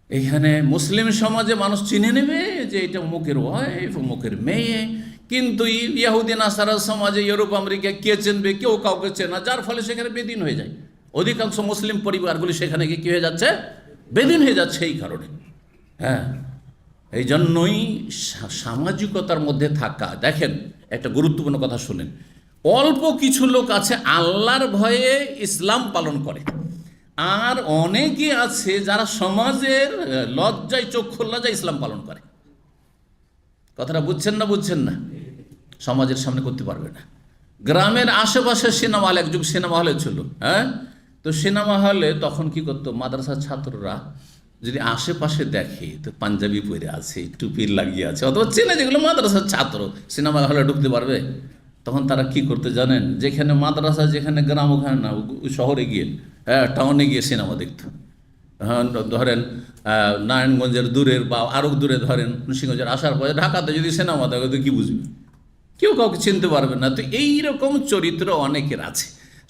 এইখানে মুসলিম সমাজে মানুষ চিনে নেবে যে এটা অমুকের ওয়াইফ, অমুকের মেয়ে। কিন্তু ইহুদি নাসারা সমাজে, ইউরোপ, আমেরিকা কে চিনবে? কেউ কাউকে চেনা, যার ফলে সেখানে বেদিন হয়ে যায়। অধিকাংশ মুসলিম পরিবারগুলি সেখানে গিয়ে কী হয়ে যাচ্ছে? বেদিন হয়ে যাচ্ছে। এই কারণে, হ্যাঁ, এই জন্যই সামাজিকতার মধ্যে থাকা। দেখেন একটা গুরুত্বপূর্ণ কথা শুনেন, অল্প কিছু লোক আছে আল্লাহর ভয়ে ইসলাম পালন করে, আর অনেকে আছে যারা সমাজের লজ্জায়, চক্ষু লজ্জায় ইসলাম পালন করে। কথাটা বুঝছেন না? বুঝছেন না? সমাজের সামনে করতে পারবে না। গ্রামের আশেপাশে সিনেমা হল, একযুগ সিনেমা হলে ছিল, হ্যাঁ, তো সিনেমা হলে তখন কি করতো, মাদ্রাসার ছাত্ররা যদি আশেপাশে দেখে তো পাঞ্জাবি পরে আছে, টুপি লাগিয়ে আছে, অথবা চেনে যেগুলো মাদ্রাসার ছাত্র, সিনেমা হলে ঢুকতে পারবে? তখন তারা কি করতে জানেন? যেখানে মাদ্রাসা, যেখানে গ্রাম, ওখানে না, শহরে গিয়ে, হ্যাঁ, টাউনে গিয়ে সিনেমা দেখত। হ্যাঁ, ধরেন নারায়ণগঞ্জের দূরের বা আরও দূরে ধরেন মুন্সিগঞ্জের, আসার পরে ঢাকাতে যদি সিনেমা দেখে তো কী বুঝবে? কেউ কাউকে চিনতে পারবে না। তো এইরকম চরিত্র অনেকের আছে।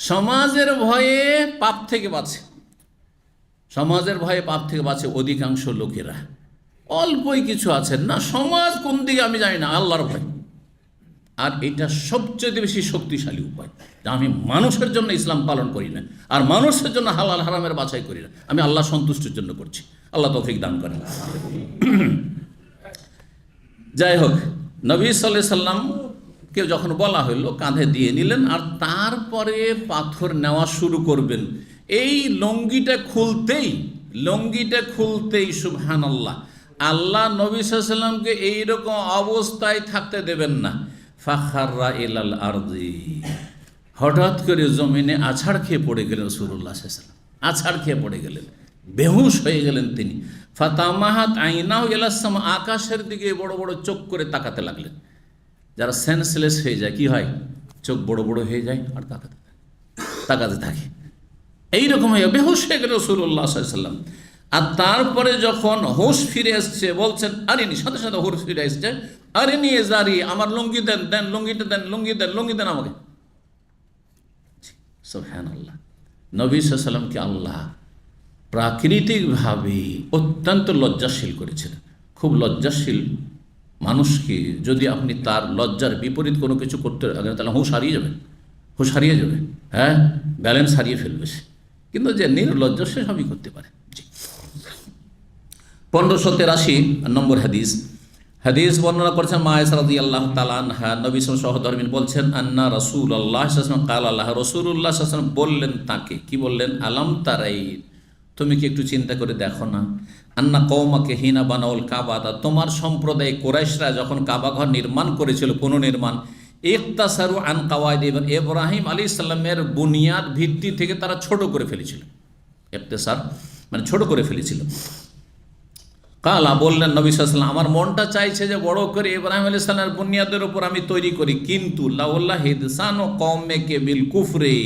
সমাজের ভয়ে পাপ থেকে বাঁচে, সমাজের ভয়ে পাপ থেকে বাঁচে অধিকাংশ লোকেরা। অল্পই কিছু আছেন না, সমাজ কোন দিকে আমি জানি না, আল্লাহর ভয়। আর এটা সবচেয়ে বেশি শক্তিশালী উপায়, যে আমি মানুষের জন্য ইসলাম পালন করি না, আর মানুষের জন্য হালাল হারামের বাছাই করি না, আমি আল্লাহ সন্তুষ্টির জন্য করছি। আল্লাহ তৌফিক দান করেন। যাই হোক, নবী সাল্লাল্লাহু আলাইহি সাল্লামকে যখন বলা হইলো, কাঁধে দিয়ে নিলেন, আর তারপরে পাথর নেওয়া শুরু করবেন। এই লঙ্গিটা খুলতেই সুবহানাল্লাহ, আল্লাহ নবী সাল্লাল্লাহু আলাইহি সাল্লামকে এইরকম অবস্থায় থাকতে দেবেন না। ফাখাররা ইলাল আরদি, হঠাৎ করে জমিনে আছাড় খেয়ে পড়ে গেলেন রাসূলুল্লাহ সাল্লাল্লাহু আলাইহি ওয়াসাল্লাম, আছাড় খেয়ে পড়ে গেলেন, বেহুশ হয়ে গেলেন তিনি। ফাতামাহাত আইনাহু ইলাস সামা, আকাশের দিকে বড় বড় চোখ করে তাকাতে লাগলেন। যারা সেন্সলেস হয়ে যায় কি হয়, চোখ বড় বড় হয়ে যায় আর তাকাতে থাকে, এইরকম হয়ে বেহুশ হয়ে গেল রাসূলুল্লাহ সাল্লাল্লাহু আলাইহি ওয়াসাল্লাম। আর তারপরে যখন হুঁশ ফিরে এসছে বলছেন আরিনি, সাথে সাথে হুঁশ ফিরে এসছে, আরিনি এজারি, আমার লুঙ্গি দেন, দেন লুঙ্গিটা দেন, লুঙ্গি দেন, লুঙ্গি দেন আমাকে। সুবহানাল্লাহ। নবী সাল্লাল্লাহু আলাইহি ওয়াসাল্লামকে আল্লাহ প্রাকৃতিকভাবে অত্যন্ত লজ্জাশীল করেছেন। খুব লজ্জাশীল মানুষকে যদি আপনি তার লজ্জার বিপরীত কোনো কিছু করতে লাগেন তাহলে হুঁশ হারিয়ে যাবে, হুঁশ হারিয়ে যাবে, হ্যাঁ, ব্যালেন্স হারিয়ে ফেলবে সে। কিন্তু যে নির্লজ্জ সে সবই করতে পারে। 1583 নম্বর হাদিস। হাদিস বর্ণনা করেছেন মা আয়েশা রাদিয়াল্লাহু তাআলা আনহা, নবী সহধর্মিনী বলছেন, আন্না রাসূলুল্লাহ সাল্লাল্লাহু আলাইহি ওয়াসাল্লাম কাল, আল্লাহ রাসূলুল্লাহ সাল্লাল্লাহু আলাইহি ওয়াসাল্লাম বললেন তাকে, কি বললেন, আলাম তারাই, তুমি কি একটু চিন্তা করে দেখো না, আন্না কওমাকে হিনা বানাউল কাবা, তোমার সম্প্রদায় কুরাইশরা যখন কাবা ঘর নির্মাণ করেছিল, পুনর্নির্মাণ, ইকতাসারু আন কাওয়াইদ ইব্রাহিম আলাইহিস সালামের বুনিয়াদ ভিত্তি থেকে তারা ছোট করে ফেলেছিল। ইকতাসার মানে ছোট করে ফেলেছিল। কালা বললেন নবী সাল্লাল্লাহু আলাইহি ওয়াসাল্লাম, আমার মনটা চাইছে যে বড় করে ইব্রাহিম আলাইহিস সালামের বুনিয়াদের উপর আমি তৈরি করি, কিন্তু লাউল্লাহ হিদসানু কওমিকে বিল কুফরি,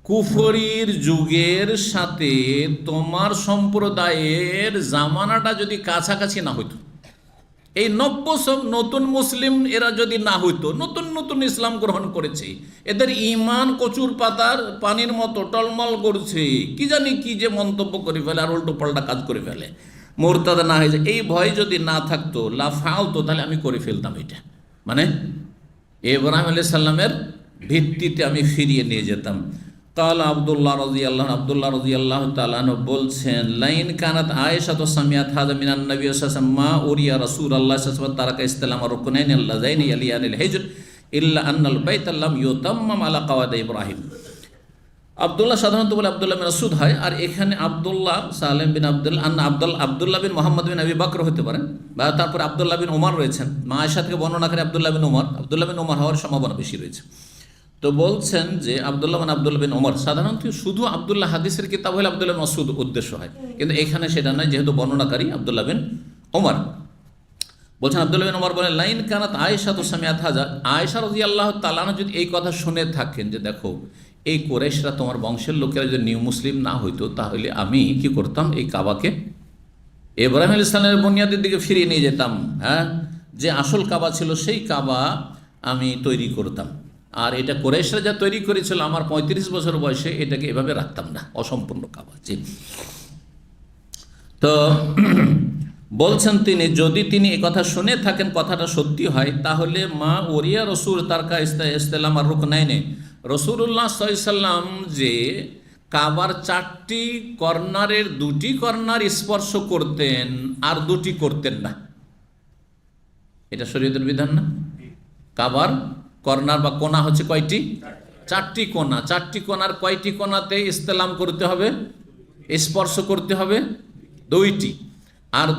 কুফরির যুগের সাথে তোমার সম্প্রদায়ের জামানাটা যদি কাছাকাছি না হইতো, এই নব্য সব নতুন মুসলিম এরা যদি না হইতো, নতুন নতুন ইসলাম গ্রহণ করেছে, এদের ইমান কচুর পাতার পানির মতো টলমল করছে, কি জানি কি যে মন্তব্য করে ফেলে আর উল্টো পাল্টা কাজ করে ফেলে, মুরতাদ না হয়ে যায়, এই ভয় যদি না থাকতো লাফালতো, তাহলে আমি করে ফেলতাম এটা, মানে ইব্রাহিম আলাইহিস সালামের ভিত্তিতে আমি ফিরিয়ে নিয়ে যেতাম। কাল আব্দুল্লাহ রাদিয়াল্লাহু তাআলা আনহু বলছেন, লাইন কানাত আয়েশা তো সামিয়াত হাযা মিনান নবী সাল্লাল্লাহু আলাইহি ওয়াসাল্লাম মা উরিয়া রাসূলুল্লাহ সাল্লাল্লাহু আলাইহি ওয়াসাল্লাম তারাকা ইসলাম রুকনাইন আল্লাযাইনি ইয়ালিয়ানিল হিজর ইল্লা আন্নাল বাইতা লাম ইউতাম্মাম আলা কাওয়াদ ইব্রাহিম। আব্দুল্লাহ সাধারণত বলে আব্দুল্লাহ বিন মাসউদ হয়, আর এখানে আব্দুল্লাহ সালেম বিন আব্দুল্লাহ বিন মোহাম্মদ বিন আবি বকর হতে পারেন, বা তারপরে আব্দুল্লাহ বিন ওমর রয়েছেন। মা আয়েশা থেকে বর্ণনা করে আব্দুল্লাহ বিন ওমর হওয়ার সম্ভাবনা বেশি রয়েছে। তো বলছেন যে আব্দুল্লাহ বিন ওমর, সাধারণত শুধু আব্দুল্লাহ হাদিসের কিতাব হলে আব্দুল্লাহ বিন মাসউদ উদ্দেশ্য হয়, কিন্তু এখানে সেটা নয়, যেহেতু বর্ণনাকারী আব্দুল্লাহ বিন ওমর। বলছেন আব্দুল্লাহ বিন ওমর বলেন, লাইন কানাত আয়েশা তো সামিয়াত হাযা, আয়েশা রাদিয়াল্লাহু তাআলা আনহা যদি এই কথা শুনে থাকেন যে দেখো এই কুরাইশরা তোমার বংশের লোকেরা যদি নিউ মুসলিম না হইতো, তাহলে আমি কি করতাম, এই কাবাকে ইব্রাহিম আলাইহিস সালামের বুনিয়াদের দিকে ফিরিয়ে নিয়ে যেতাম, হ্যাঁ, যে আসল কাবা ছিল সেই কাবা আমি তৈরি করতাম, আর এটা কুরাইশরা যা তৈরি করেছিল আমার 35 বছর বয়সে, এটাকে এভাবে রাখতাম না, অসম্পূর্ণ কাবা। জি। তো বলছেন তিনি, যদি তিনি এই কথা শুনে থাকেন, কথাটা সত্যি হয়, তাহলে মা ওরিয়া রসুল তারকা ইসলাম আর রুকনাইনে, রাসূলুল্লাহ সাল্লাল্লাহু আলাইহি ওয়াসাল্লাম যে কাবার 4টি কর্নারের 2টি কর্নার স্পর্শ করতেন আর 2টি করতেন না, এটা শরীয়তের বিধান না। কাবার কর্নার বা কোনা হচ্ছে কয়টি? 4টি কোনা। 4টি কোনার কয়টি কোনাতে ইসলাম করতে হবে, স্পর্শ করতে হবে? 2টি, আর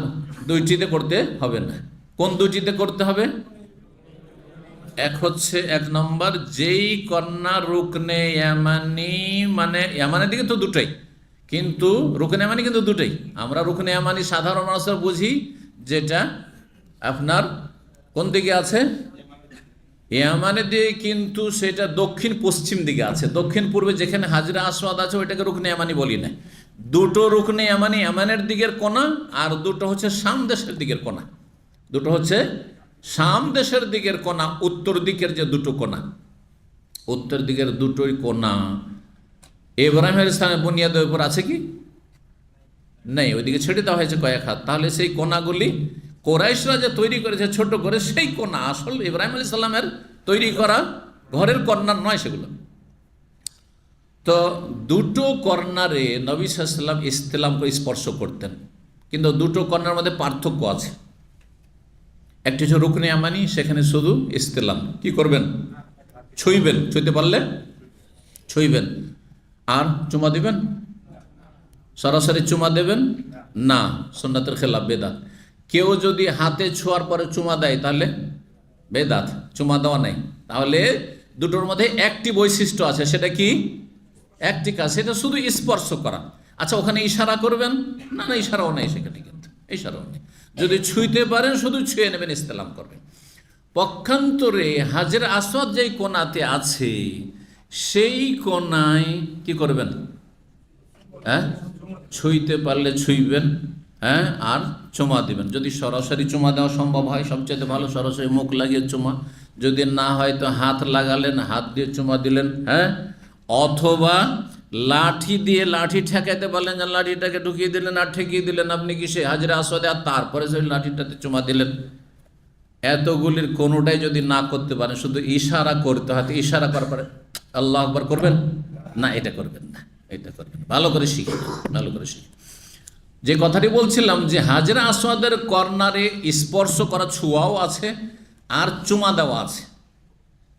2টিতে করতে হবে না। কোন 2টিতে করতে হবে? এক হচ্ছে 1 নম্বর, যেই কন্যা রুকনে ইয়ামানি, মানে ইয়ামানের দিকে তো দুটোই, কিন্তু রুকনে ইয়ামানি কিন্তু দুটোই। আমরা রুকনে ইয়ামানি সাধারণ মানুষরা বুঝি যেটা আপনার কোন দিকে আছে, ইয়ামানের দিকে, কিন্তু সেটা দক্ষিণ পশ্চিম দিকে আছে, দক্ষিণ পূর্বে যেখানে হাজরা আসওয়াদ আছে ওইটাকে রুকনে ইয়ামানি বলি না। দুটো রুকনে ইয়ামানি ইয়ামানের দিকের কোনা, আর দুটো হচ্ছে শাম দেশের দিকের কোনা। দুটো হচ্ছে শাম দেশের দিকের কোনা, উত্তর দিকের যে দুটো কোনা, উত্তর দিকের দুটোই কোনা ইব্রাহিম আলাইহিস সালামের বুনিয়াদের উপর আছে কি নেই, ওইদিকে ছেড়ে দেওয়া হয়েছে কয়েক হাত। তাহলে সেই কোনাগুলি কুরাইশরা যে তৈরি করেছে ছোট করে, সেই কোনা আসল ইব্রাহিম আলাইহিস সালামের তৈরি করা ঘরের কর্নার নয় সেগুলো। তো দুটো কর্নারে নবী সাল্লাল্লাহু আলাইহি ওয়াসাল্লাম ইসলাম করে স্পর্শ করতেন, কিন্তু দুটো কর্নার মধ্যে পার্থক্য আছে। একটি হচ্ছে রুকনে ইয়ামানি, সেখানে শুধু ইসলাম কি করবেন, ছুঁইবেন, ছুঁইতে পারলে ছুঁইবেন, আর চুমা দিবেন, সরাসরি চুমা দেবেন না, সুন্নাতের খেলাফ, বেদাত। কেউ যদি হাতে ছোঁয়ার পরে চুমা দেয় তাহলে বেদাত, চুমা দেওয়া নেই। তাহলে দুটোর মধ্যে একটি বৈশিষ্ট্য আছে, সেটা কি, একটি কাজ, সেটা শুধু স্পর্শ করা। আচ্ছা, ওখানে ইশারা করবেন না, না ইশারাও নেই সেখানে, কিন্তু ইশারাও নেই। যদি ছুঁইতে পারেন শুধু ছুঁয়ে নেবেন, ইসলাম করবেন। পক্ষান্তরে হাজরে আসওয়াদ যেই কোণাতে আছে সেই কোণায় কি করবেন? হ্যাঁ, ছুঁইতে পারলে ছুঁইবেন, হ্যাঁ, আর চুমা দিবেন। যদি সরাসরি চুমা দেওয়া সম্ভব হয় সবচেয়ে ভালো, সরাসরি মুখ লাগিয়ে চুমা। যদি না হয় তো হাত লাগালেন, হাত দিয়ে চুমা দিলেন, হ্যাঁ, অথবা লাঠি দিয়ে, লাঠি ঠেকাইতে পারলেন, যে লাঠিটাকে ঢুকিয়ে দিলেন আর ঠেকিয়ে দিলেন আপনি কি সে হাজরে আসওয়াদে, আর তারপরে সেই লাঠিটাতে চুমা দিলেন। এতগুলির কোনোটাই যদি না করতে পারেন, শুধু ইশারা করতে হয়, ইশারা করার পরে আল্লাহ আকবার করবেন না, এটা করবেন না, এটা করবেন। ভালো করে শিখে, ভালো করে শিখে। যে কথাটি বলছিলাম যে হাজরে আসওয়াদের কর্নারে স্পর্শ করা, ছোঁয়াও আছে আর চুমা দেওয়া আছে।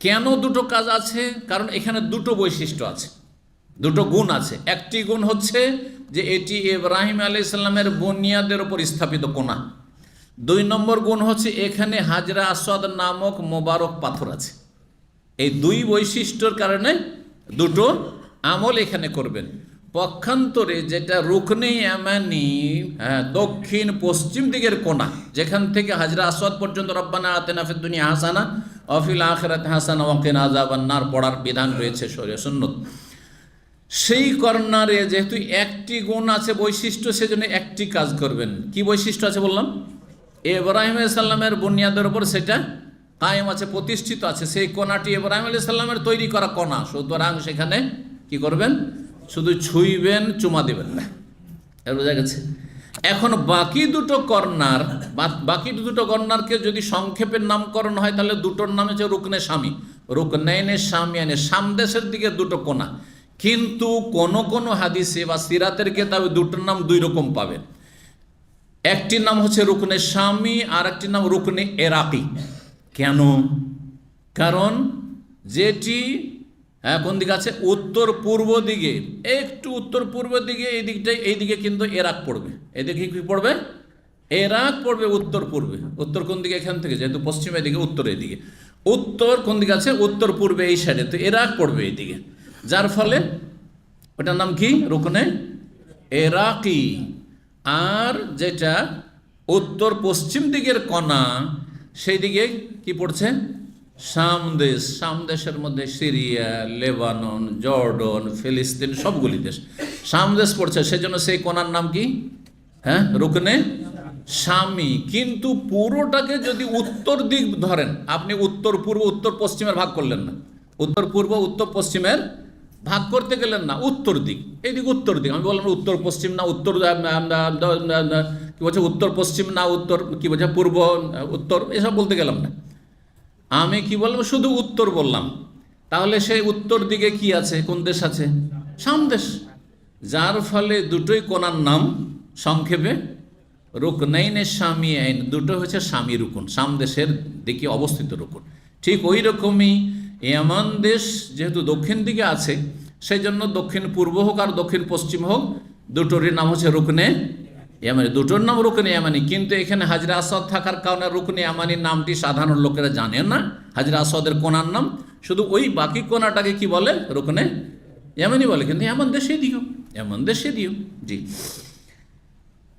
কেন দুটো কাজ আছে? কারণ এখানে দুটো বৈশিষ্ট্য আছে, দুটো গুণ আছে। একটি গুণ হচ্ছে যে এটি ইব্রাহিম আলাইহিস সালামের বুনিয়াদের উপর স্থাপিত কোণা। 2 নম্বর গুণ হচ্ছে এখানে হাজরা আসওয়াদ নামক মোবারক পাথর আছে। এই 2 বৈশিষ্ট্যর কারণে দুটো আমল এখানে করবেন। পক্ষান্তরে যেটা রুকনে ইয়ামানি, হ্যাঁ, দক্ষিণ পশ্চিম দিকের কোণা, যেখান থেকে হাজরা আসওয়াদ পর্যন্ত রব্বানা আতিনা ফিদ দুনিয়া হাসানা ওয়া ফিল আখিরাতি হাসানা ওয়া কিনা আযাবান নার পড়ার বিধান রয়েছে শরীয়ত সুন্নত। সেই কর্নারে যেহেতু একটি গুণ আছে, বৈশিষ্ট্য, সেজন্য একটি কাজ করবেন। কি বৈশিষ্ট্য আছে বললাম? ইব্রাহিম আলাইহিস সালামের বুনিয়াদের উপর সেটা কায়েম আছে, প্রতিষ্ঠিত আছে। সেই কোণাটি ইব্রাহিম আলাইহিস সালামের তৈরি করা কোণা, সুতরাং সেখানে কি করবেন? শুধু ছুঁইবেন, চুমা দেবেন না। এর বোঝা গেছে? এখন বাকি দুটো কর্নারকে যদি সংক্ষেপের নামকরণ হয় তাহলে দুটোর নাম হচ্ছে রুকনে শামি, রুকনাইনে শামিয়ানে, সামদেশের দিকে দুটো কোণা। কিন্তু কোন হাদিসে বা সিরাতের কিতাবে দুটোর নাম 2 রকম পাবেন। একটির নাম হচ্ছে রুকনে শামি আর একটির নাম রুকনে এরাকি। কেন? কারণ যেটি কোন দিকে আছে? উত্তর পূর্ব দিকে, একটু উত্তর পূর্ব দিকে, এইদিকে কিন্তু এরাক পড়বে। এদিকে কি পড়বে? এরাক পড়বে উত্তর পূর্বে। উত্তর কোন দিকে? এখান থেকে, যেহেতু পশ্চিমের দিকে, উত্তরের দিকে। উত্তর কোন দিকে আছে? উত্তর পূর্বে, এই সাইডে, তো এরাক পড়বে এইদিকে। যার ফলে ওটার নাম কি? রুকনে এরাকি। আর যেটা উত্তর পশ্চিম দিকের কোণা, সেই দিকে কি পড়ছে? সামদেশ। সামদেশের মধ্যে সিরিয়া, লেবানন, জর্ডন, ফিলিস্তিন, সবগুলি দেশ সামদেশ পড়ছে। সেজন্য সেই কোণার নাম কি? হ্যাঁ, রুকনে শামি। কিন্তু পুরোটাকে যদি উত্তর দিক ধরেন, আপনি উত্তর পূর্ব উত্তর পশ্চিমের ভাগ করলেন না, উত্তর পূর্ব উত্তর পশ্চিমের ভাগ করতে গেলেন না, উত্তর দিক, এইদিক উত্তর দিক। আমি বললাম উত্তর পশ্চিম না উত্তর, কি বলছে উত্তর পশ্চিম না উত্তর, কি বলছে পূর্ব উত্তর, এসব বলতে গেলাম না। আমি কি বললাম? শুধু উত্তর বললাম। তাহলে সেই উত্তর দিকে কি আছে? কোন দেশ আছে? সামদেশ। যার ফলে দুটোই কোণার নাম সংক্ষেপে রুকনাইনে শামি আইন, দুটো হচ্ছে শামি রুকুন, সামদেশের দিকে অবস্থিত রুকুন। ঠিক ওই রকমই ইয়ামান দেশ যেহেতু দক্ষিণ দিকে আছে, সেই জন্য দক্ষিণ পূর্ব হোক আর দক্ষিণ পশ্চিম হোক, দুটোরই নাম হচ্ছে রুকনে ইয়ামানি, দুটোর নাম রুকনে ইয়ামানি। কিন্তু এখানে হাজরা আসওয়াদ থাকার কারণে রুকনে ইয়ামানির নামটি সাধারণ লোকেরা জানেন না, হাজরা আসওয়াদের কোণার নাম। শুধু ওই বাকি কোণাটাকে কি বলে? রুকনে ইয়ামানি বলে। কিন্তু এমন দেশে দিও, এমন দেশে দিও। জি,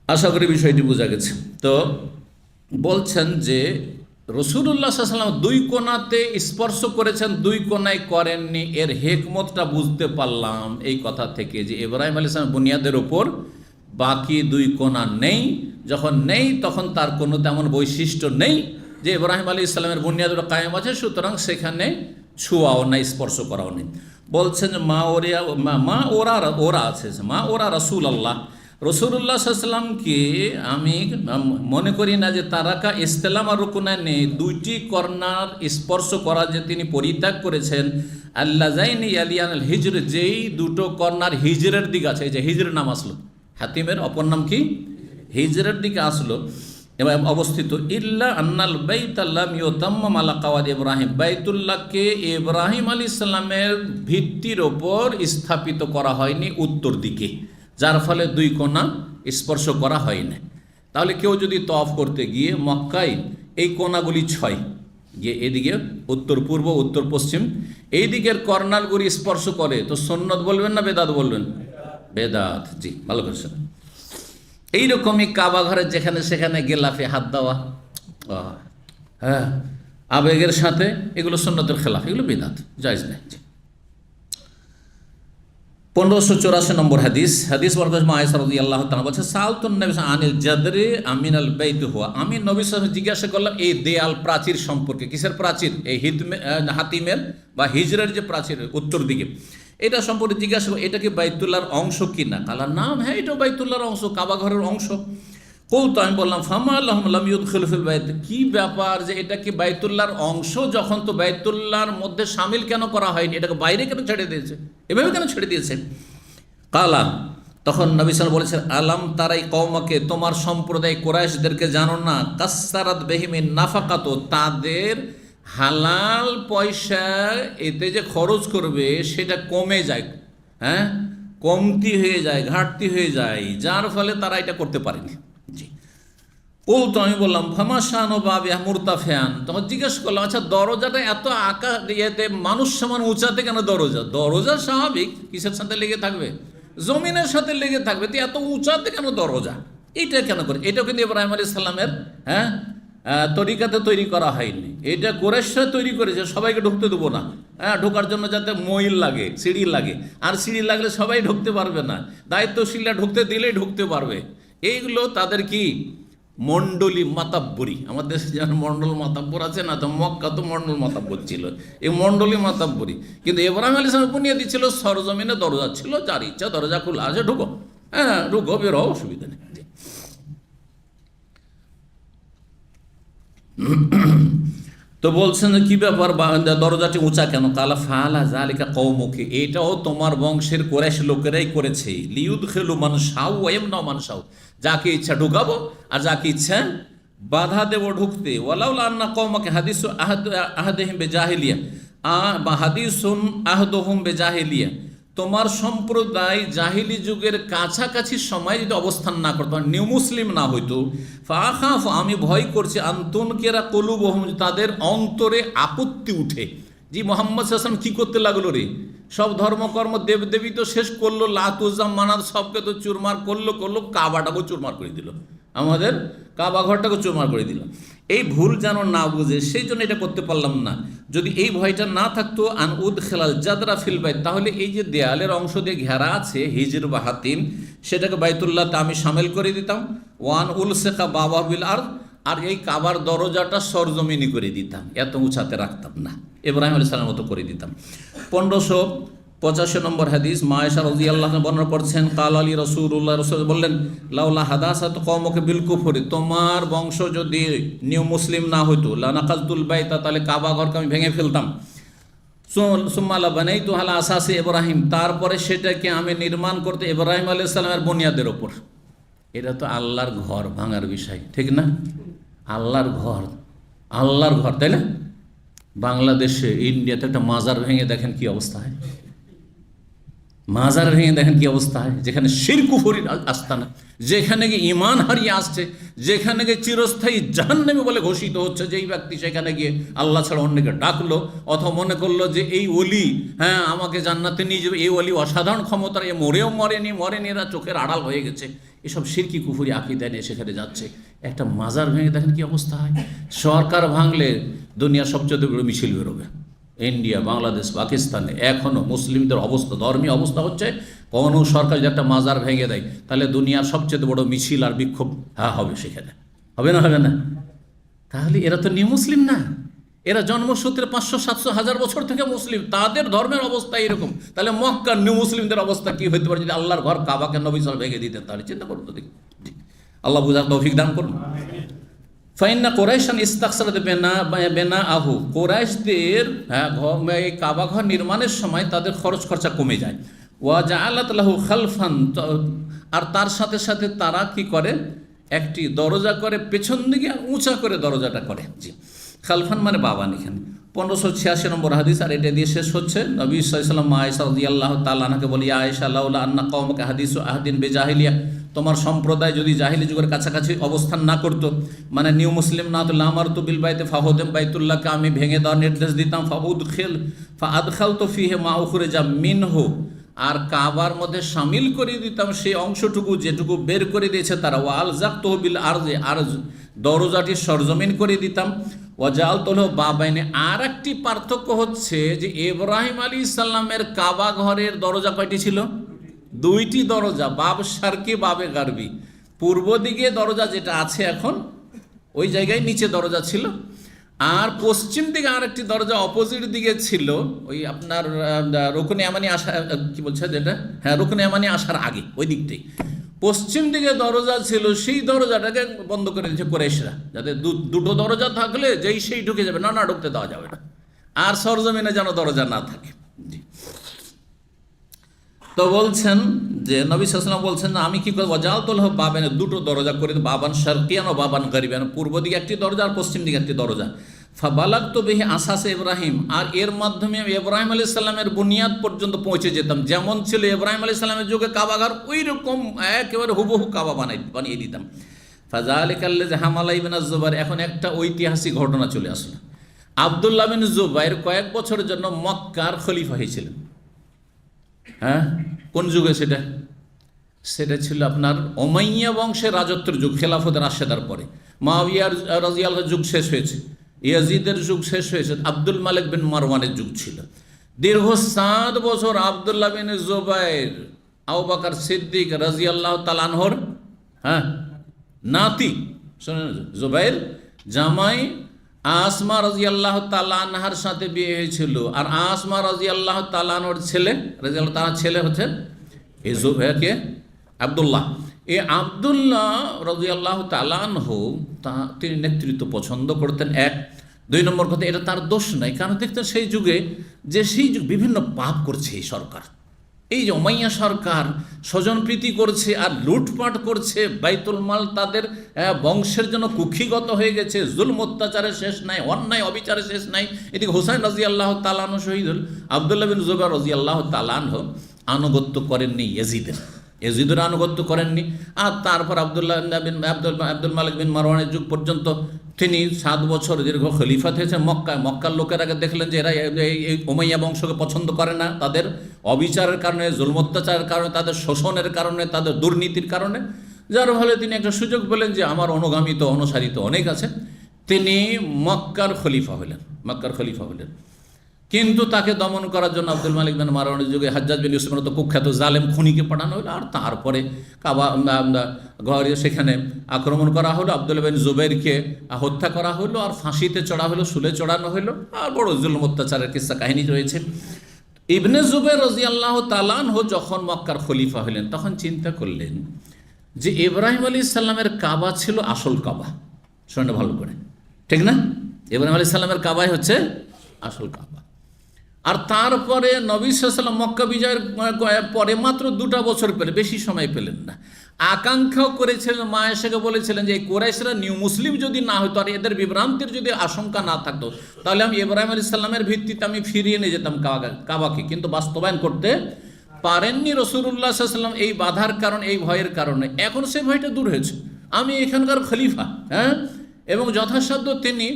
আশা করি বিষয়টি বোঝা গেছে। তো বলছেন যে রাসূলুল্লাহ সাল্লাল্লাহু আলাইহি ওয়াসাল্লাম 2 কোণাতে স্পর্শ করেছেন, 2 কোণায় করেননি। এর হিকমতটা বুঝতে পারলাম এই কথা থেকে যে ইব্রাহিম আলাইহিস সালাম বুনিয়াদের উপর বাকি 2 কোণা নেই। যখন নেই তখন তার কোনো তেমন বৈশিষ্ট্য নেই যে ইব্রাহিম আলাইহিস সালামের বুনিয়াদটা কায়েম আছে, সুতরাং সেখানে ছোঁয়াও নাই, স্পর্শ করাও নেই। বলছেন ওরা আছে, মা ওরা রাসূলুল্লাহ, রাসূলুল্লাহ সাল্লাল্লাহু আলাইহি ওয়াসাল্লামকে আমি মনে করি না যে তারাকা ইসলাম আর রুকুনানে, 2টি কর্নার স্পর্শ করা যে তিনি পরিত্যাগ করেছেন। আল্লাযাইনি ইয়ালিয়ানাল হিজর, যেই 2টো কর্নার হিজরের দিকে আছে। এই যে হিজরের নাম আসলো, হাতিমের অপর নাম কি? হিজরের দিকে আসলো এবং অবস্থিত। ইল্লা আন্নাল বাইতাল্লাম ইউতাম্মাম আলা কাওয়াদ ইব্রাহিম, বাইতুল্লাহকে ইব্রাহিম আলাইহিস সালামের ভিত্তির ওপর স্থাপিত করা হয়নি উত্তর দিকে, যার ফলে 2 কোণা স্পর্শ করা হয় না। তাহলে কেউ যদি তওয়াফ করতে গিয়ে মক্কায় এই কোণাগুলি 6 গিয়ে এদিকে উত্তর পূর্ব উত্তর পশ্চিম এই দিকের কর্নারগুলি স্পর্শ করে, তো সুন্নত বলবেন না বেদাত বলবেন? বেদাত। জি, ভালো করেছেন। এইরকমই কাবা ঘরের যেখানে সেখানে গেলাফে হাত দেওয়া, হ্যাঁ, আবেগের সাথে, এগুলো সুন্নতের খেলাফ, এগুলো বিদআত, জায়েজ নেই। 1584 নম্বর হাদিস বর্তমান আয়েশা রাদিয়াল্লাহু তাআলা বলছে, সালতুন নবী আনিল জাদরি আমিনাল বাইত হুয়া, আমি নবী সাল্লাল্লাহু আলাইহি ওয়াসাল্লাম জিজ্ঞাসা করলাম এই দেয়াল প্রাচীর সম্পর্কে। কিসের প্রাচীর? এই হাতিমের বা হিজরের যে প্রাচীর উত্তর দিকে, এটা সম্পর্কে জিজ্ঞাসা করলাম, এটা কি বাইতুল্লাহর অংশ কিনা? কালা নাম, হ্যাঁ এটাও বাইতুল্লাহর অংশ, কাবা ঘরের অংশ। কৌতো, আমি বললাম ফামা লাহুম লাম ইউদখিলু ফিল বাইত, কি ব্যাপার যে এটা কি বাইতুল্লাহর অংশ, যখন তো বাইতুল্লাহর মধ্যে শামিল কেন করা হয়নি, এটাকে বাইরে কেন ছেড়ে দিয়েছে, এভাবে কেন ছেড়ে দিয়েছে? কালা, তখন নবী সাল্লাল্লাহু আলাইহি ওয়াসাল্লাম, আলাম তারাই কওমাকে, তোমার সম্প্রদায় কুরাইশদেরকে জানো না, কাসসারাত বিহিমিন নাফাকাত, তাদের হালাল পয়সা এতে যে খরচ করবে সেটা কমে যায়, হ্যাঁ কমতি হয়ে যায়, ঘাটতি হয়ে যায়, যার ফলে তারা এটা করতে পারেনি। জি, ও তো আমি বললাম ফামাশান ও বাবিয়া মুরতাফিয়ান, তখন জিজ্ঞেস করলাম, আচ্ছা দরজাটা এত আঁকা ইয়েতে মানুষ সমান উঁচাতে কেন? দরজা স্বাভাবিক, কিসের সাথে লেগে থাকবে? জমিনের সাথে লেগে থাকবে, তো এত উঁচাতে কেন দরজা? এইটা কেন করে? এটাও কিন্তু ইব্রাহিম আলাইহিস সালামের তরিকাতে তৈরি করা হয়নি, এটা কুরাইশরা তৈরি করেছে, সবাইকে ঢুকতে দেবো না, ঢোকার জন্য যাতে মইল লাগে, সিঁড়ি লাগে, আর সিঁড়ি লাগলে সবাই ঢুকতে পারবে না, দায়িত্বশীলরা ঢুকতে দিলেই ঢুকতে পারবে। এইগুলো তাদের কি মণ্ডলী মাতাব্বরি, আমাদের দেশে যেমন মণ্ডল মাতাব্বর আছে না, তো মক্কা তো মণ্ডল মাতাব্বর ছিল, এই মণ্ডলী মাতাব্বরি। কিন্তু ইব্রাহিম আলাইহিস সালাম বুনিয়াদি ছিল, সরজমিনে দরজা ছিল, যার ইচ্ছা দরজা খোলা আছে, ঢুকো, ঢুকো, বেরো, অসুবিধা নেই। তো বলছেন কি ব্যাপার, দরজাটি উঁচা কেন? কালা ফালা জালিকা কওমুকি, এটাও তোমার বংশের কুরাইশ লোকেরাই করেছে, লিউদখিলু মান শাউ ওয়া ইয়ামনাউ মান শাউ, যাকে ইচ্ছা ঢুকাবো আর যাকে ইচ্ছা বাধা দেব ঢুকতে। ওয়ালাউলা আন্না কওমাকে হাদিসু আহাদিহিম বিজাহিলিয়া বা হাদিসুন আহদুহুম বিজাহিলিয়া, তোমার সম্প্রদায় জাহিলি যুগের কাছাকাছি সময় যদি অবস্থান না করতো, নিউ মুসলিম না হইতো, ফাখাফ, আমি ভয় করছি, আন্তুন কেরা কলুবহুম, তাদের অন্তরে আপত্তি উঠে, জি মোহাম্মদ সাল্লাল্লাহু আলাইহি ওয়াসাল্লাম কি করতে লাগলো রে, সব ধর্মকর্ম দেবদেবী তো শেষ করলো, লাত উজ্জা মানাত সবকে তো চুরমার করলো, কাবাটাকেও চুরমার করে দিল, আমাদের কাবা ঘরটাকে চুরমার করে দিল। এই ভুল যেন না বুঝে, সেই জন্য এটা করতে পারলাম না। যদি এই ভয়টা না থাকতো, আন উদ খেলাল জাদরা ফিল বাইত, তাহলে এই যে দেয়ালের অংশ দিয়ে ঘেরা আছে হিজর বা হাতিম, সেটাকে বাইতুল্লাহতে আমি সামিল করে দিতাম। ওয়ান উল শেখা বাবা বিল আর এই কাবার দরজাটা সরজমিনি করে দিতাম, এত উঁচাতে রাখতাম না, ইব্রাহিম আলাইহিস সালামের মতো করে দিতাম। 1585 নম্বর হাদিস, মা আয়েশা রাদিয়াল্লাহু আনহা বর্ণনা করছেন, কাল আলী রাসূলুল্লাহ, রাসূল বললেন, লাউলা হাদাসাত কওমুকা বিল কুফরি, তোমার বংশ যদি নিউ মুসলিম না হইতো, লানাকাজতুল বাইতা, তাহলে কাবা ঘরকে আমি ভেঙে ফেলতাম, সুম্মা লা বানাইতু আলা আসাসি ইব্রাহিম, তারপরে সেটাকে আমি নির্মাণ করতে ইব্রাহিম আলাইহিস সালামের বুনিয়াদের ওপর। এটা তো আল্লাহর ঘর ভাঙার বিষয়, ঠিক না? আল্লাহর ঘর, তাই না? বাংলাদেশে, ইন্ডিয়াতে একটা মাজার ভেঙে দেখেন কি অবস্থা হয়, মাজার ভেঙে দেখেন কি অবস্থা হয়, যেখানে শিরক কুফরির আস্তানা, যেখানে গিয়ে ঈমান হারিয়ে আসছে, যেখানে গিয়ে চিরস্থায়ী জাহান্নামী বলে ঘোষিত হচ্ছে, যেই ব্যক্তি সেখানে গিয়ে আল্লাহ ছাড়া অন্যকে ডাকলো অথবা মনে করলো যে এই ওলি আমাকে জান্নাতে নিয়ে যাবে, এই ওলি অসাধারণ ক্ষমতার, এ মরেনি, এরা চোখের আড়াল হয়ে গেছে, এসব শিরকি কুফরি আকীদা নিয়ে সেখানে যাচ্ছে। একটা মাজার ভেঙে দেখেন কি অবস্থা হয়। সরকার ভাঙলে দুনিয়ার সবচেয়ে বড় মিছিল বেরোবে, ইন্ডিয়া, বাংলাদেশ, পাকিস্তানে এখনও মুসলিমদের অবস্থা, ধর্মীয় অবস্থা হচ্ছে, কোনো সরকার যদি একটা মাজার ভেঙে দেয় তাহলে দুনিয়ার সবচেয়ে বড় মিছিল আর বিক্ষোভ হবে, সেখানে হবে না? তাহলে এরা তো নিউ মুসলিম না, এরা জন্মসূত্রে 500, 700, 1000 বছর থেকে মুসলিম, তাদের ধর্মের অবস্থা এরকম, তাহলে মক্কার নিউ মুসলিমদের অবস্থা কি হতে পারে যদি আল্লাহর ঘর কাবাকে নবী সাল্লাল্লাহু আলাইহি ওয়াসাল্লাম ভেঙে দিতেন? তাহলে চিন্তা করুন তো দেখি, আল্লাহ বুঝার তৌফিক দান করুন। ফাইন্না কোরাইশান ইস্তাকসারাত বেনা আহু, কোরাইশদের এই কাবা ঘর নির্মাণের সময় তাদের খরচ খরচা কমে যায়। ওয়া জাআলাত লাহু খালফান, আর তার সাথে সাথে তারা কি করে, একটি দরজা করে পেছন দিকে, উঁচা করে দরজাটা করে। জি, খালফান মানে বাবান। এখানে 1586 নম্বর হাদিস, আর এটা দিয়ে শেষ হচ্ছে। নবী সাল্লাল্লাহু আলাইহি ওয়াসাল্লাম আয়েশা রাদিয়াল্লাহু তাআলা আনহাকে বলি, আয়েশা লাউলা আন্না কওমাকা হাদিসু আহদিন বিজাহিলিয়া, তোমার সম্প্রদায় যদি জাহিলি যুগের কাছাকাছি অবস্থান না করতো, মানে নিউ মুসলিম না হতো, লামারতু বিল বাইতে ফাহুদাম, বাইতুল্লাহকে আমি ভেঙে দেওয়ার নির্দেশ দিতাম, ফাআদখালতু ফিহি মা উখরিজা মিনহু, আর কাবার মধ্যে শামিল করে দিতাম সেই অংশটুকু যেটুকু বের করে দিয়েছে তারা, ওয়াল জাকতুহু বিল আরজি, আর দরজাটি সরজমিন করে দিতাম, ওয়াজালতুল বাবাইনে। আর একটি পার্থক্য হচ্ছে যে ইব্রাহিম আলাইহিস সালামের কাবা ঘরের দরজা কয়টি ছিল? দুইটি দরজা, বাব শারকি বাবে গারবি। পূর্ব দিকে দরজা যেটা আছে এখন, ওই জায়গায় নিচে দরজা ছিল। আর পশ্চিম দিকে আর একটি দরজা অপোজিট দিকে ছিল, ওই আপনার রুকনে ইয়ামানি আসা, কি বলছে যেটা, হ্যাঁ রুকনে ইয়ামানি আসার আগে ওই দিকটাই পশ্চিম দিকে দরজা ছিল। সেই দরজাটাকে বন্ধ করে দিয়েছে কুরাইশরা, যাতে দুটো দরজা থাকলে যেই সেই ঢুকে যাবে, না ঢুকতে দেওয়া যাবে না, আর সরজমিনে যেন দরজা না থাকে। তো বলছেন যে নবী সাল্লাল্লাহু আলাইহি ওয়াসাল্লাম বলছেন, আমি কি করবো, ওয়াজালতুল বাবান, দুটো দরজা করে দিই, বাবান শারকিয়ান ও বাবান গারিবান, পূর্ব দিকে একটি দরজা আর পশ্চিম দিকে একটি দরজা। ফাবালাগতু বিহি আসাসে ইব্রাহিম, আর এর মাধ্যমে আমি ইব্রাহিম আলাইহিস সালামের বুনিয়াদ পর্যন্ত পৌঁছে যেতাম। যেমন ছিল ইব্রাহিম আলাইহিস সালামের যুগে কাবাঘর, ওই রকম একেবারে হুবহু কাবা বানিয়ে দিতাম। ফাযালিকাল্লাযী হামালা ইবনে জুবাইর, এখন একটা ঐতিহাসিক ঘটনা চলে আসলো। আব্দুল্লাহ বিন জুবাইর কয়েক বছরের জন্য মক্কার খলিফা হয়েছিলেন। হ্যাঁ, কোন যুগে সেটা? সেটা ছিল আপনার উমাইয়া বংশের রাজত্বের যুগ, খেলাফতের রাশেদার পরে। মুআবিয়ার রাদিয়াল্লাহু যুগ শেষ হয়েছে, ইয়াজিদের যুগ শেষ হয়েছে, আব্দুল মালিক বিন মারওয়ানের যুগ ছিল। দীর্ঘ 7 বছর আব্দুল্লাহ বিন জুবাইর আবু বকর সিদ্দিক রাদিয়াল্লাহু তাআলা আনহুর নাতি, শুনেন, জুবাইর জামাই আসমা রাদিয়াল্লাহু তাআলা আনহার সাথে বিয়ে হয়েছিল। আর আসমা রাদিয়াল্লাহু তাআলা আনহার ছেলে, রাদিয়াল্লাহু তাআলা ছেলে হচ্ছে এই জুবাইরকে আব্দুল্লাহ। এই আব্দুল্লাহ রাদিয়াল্লাহু তাআলা আনহু তিনি নেতৃত্ব পছন্দ করতেন, এক। 2 নম্বর কথা, এটা তার দোষ নাই, কারণ দেখতেন সেই যুগে যে সেই যুগ বিভিন্ন পাপ করছে এই সরকার, এই যে উমাইয়া সরকার স্বজনপ্রীতি করছে আর লুটপাট করছে, বাইতুল মাল তাদের বংশের জন্য কুক্ষিগত হয়ে গেছে, জুলম অত্যাচারের শেষ নাই, অন্যায় অবিচারের শেষ নাই। এদিকে হুসাইন রাদিয়াল্লাহু তাআলা আনহু শহীদুল, আব্দুল্লাহ বিন জুবাইর রাদিয়াল্লাহু তাআলা আনহু আনুগত্য করেননি ইয়াজিদের আনুগত্য করেননি। আর তারপর আব্দুল মালিক বিন মারওয়ানের যুগ পর্যন্ত তিনি 7 বছর দীর্ঘ খলিফা হয়েছেন মক্কায়। মক্কার লোকেরা দেখলেন যে এরা এই উমাইয়া বংশকে পছন্দ করে না, তাদের অবিচারের কারণে, জুলম অত্যাচারের কারণে, তাদের শোষণের কারণে, তাদের দুর্নীতির কারণে, যার ফলে তিনি একটা সুযোগ পেলেন যে আমার অনুগামী তো অনুসারী তো অনেক আছে, তিনি মক্কার খলিফা হলেন। কিন্তু তাকে দমন করার জন্য আব্দুল মালিক বিন মারওয়ানের যুগে হাজ্জাজ বিন ইউসুফের মতো কুখ্যাত জালেম খুনিকে পাঠানো হলো। আর তারপরে কাবা ঘরে সেখানে আক্রমণ করা হলো, আব্দুল্লাহ বিন জুবাইরকে হত্যা করা হলো, আর ফাঁসিতে চড়া হলো, শুলে চড়ানো হলো, আর বড় জুলম অত্যাচারের কিস্সা কাহিনী রয়েছে। ইবনে জুবাইর রাদিয়াল্লাহু তাআলা আনহু যখন মক্কার খলিফা হলেন, তখন চিন্তা করলেন যে ইব্রাহিম আলাইহিস সালামের কাবা ছিল আসল কাবা। শুনে ভালো করে, ঠিক না? ইব্রাহিম আলাইহিস সালামের কাবাই হচ্ছে আসল কাবা। আর তারপরে নবী সাল্লাল্লাহু আলাইহি ওয়াসাল্লাম মক্কা বিজয়ের পরে মাত্র 2টা বছর পেলেন, বেশি সময় পেলেন না। আকাঙ্ক্ষাও করেছিলেন, মা আয়েশাকে বলেছিলেন যে এই কুরাইশরা নিউ মুসলিম যদি না হতো আর এদের বিভ্রান্তির যদি আশঙ্কা না থাকতো, তাহলে আমি ইব্রাহিম আলাইহিস সালামের ভিত্তিতে আমি ফিরিয়ে নিয়ে যেতাম কাবাকে। কিন্তু বাস্তবায়ন করতে পারেননি রাসূলুল্লাহ সাল্লাল্লাহু আলাইহি ওয়াসাল্লাম, এই বাধার কারণ, এই ভয়ের কারণে। এখন সেই ভয়টা দূর হয়েছে, আমি এখানকার খলিফা, এবং যথাসাধ্য তিনি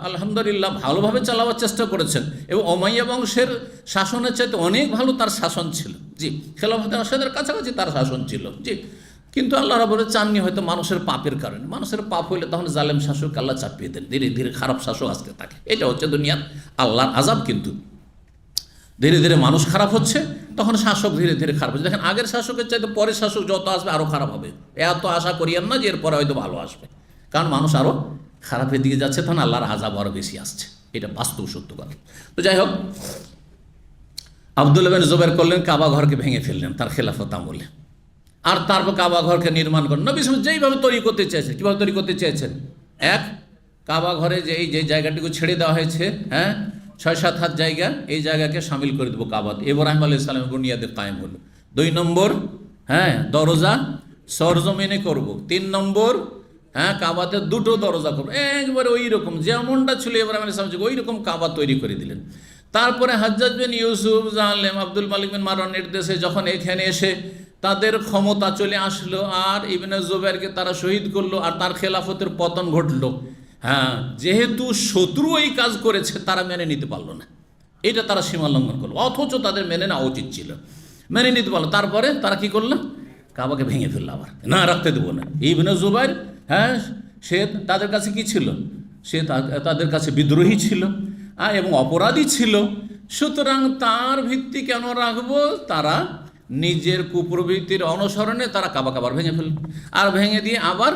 আলহামদুলিল্লাহ ভালোভাবে চালাবার চেষ্টা করেছেন, এবং উমাইয়া বংশের শাসনের চাইতে অনেক ভালো তার শাসন ছিল। জি, খেলাফতে রাশেদের কাছাকাছি তার শাসন ছিল। জি, কিন্তু আল্লাহ রাব্বুল চাননি হয়তো মানুষের পাপের কারণে। মানুষের পাপ হইলে তখন জালেম শাসক আল্লাহ চাপিয়ে দেন, ধীরে ধীরে খারাপ শাসক আসতে থাকে। এটা হচ্ছে দুনিয়ার আল্লাহর আযাব। কিন্তু ধীরে ধীরে মানুষ খারাপ হচ্ছে, তখন শাসক ধীরে ধীরে খারাপ হচ্ছে। দেখেন, আগের শাসকের চাইতে পরের শাসক যত আসবে আরও খারাপ হবে। এত আশা করিয়েন না যে এরপরে হয়তো ভালো আসবে, কারণ মানুষ আরও খারাপের দিকে যাচ্ছে, তখন আল্লাহর আযাব আরও বেশি আসছে। এটা বাস্তব সত্য কথা। তো যাই হোক, আব্দুল্লাহ বিন জুবাইর করলেন, কাবা ঘরকে ভেঙে ফেললেন তার খেলাফত আমলে। আর তারপর কাবা ঘরকে নির্মাণ করেন নবী সাল্লাল্লাহু আলাইহি ওয়াসাল্লাম যেইভাবে তৈরি করতে চেয়েছেন। কীভাবে তৈরি করতে চেয়েছেন? এক, কাবা ঘরে যে জায়গাটুকু ছেড়ে দেওয়া হয়েছে, 6-7 হাত জায়গা, এই জায়গাকে শামিল করে দেবো কাবাতে। ইব্রাহিম আলাইহিস সালামের বুনিয়াদে কায়েম হলো। 2 নম্বর, দরজা সরজমিনে করব। 3 নম্বর, কাবাতে 2টো দরজা করবো, একবারে ওই রকম যেমনটা ছিল ইব্রাহিম আলাইহিস সালাম, ওই রকম কাবা তৈরি করে দিলেন। তারপরে হাজ্জাজ বিন ইউসুফ, জালেম আব্দুল মালিক বিন মারওয়ানের নির্দেশে যখন এখানে এসে তাদের ক্ষমতা চলে আসলো, আর ইবনে জুবাইরকে তারা শহীদ করলো, আর তার খেলাফতের পতন ঘটলো। যেহেতু শত্রু এই কাজ করেছে, তারা মেনে নিতে পারলো না, এটা তারা সীমা লঙ্ঘন করলো, অথচ তাদের মেনে নেওয়া উচিত ছিল, মেনে নিতে পারলো। তারপরে তারা কি করলো? কাবাকে ভেঙে ফেললো, আবার না রাখতে দেবো না। ইবনে জুবাইর, সে তাদের কাছে কি ছিল? সে তাদের কাছে বিদ্রোহী ছিল এবং অপরাধী ছিল। সুতরাং তার ভিত্তি কেন রাখবো? তারা নিজের কুপ্রবৃত্তির অনুসরণে তারা কাবা কাবার ভেঙে ফেলল, আর ভেঙে দিয়ে আবার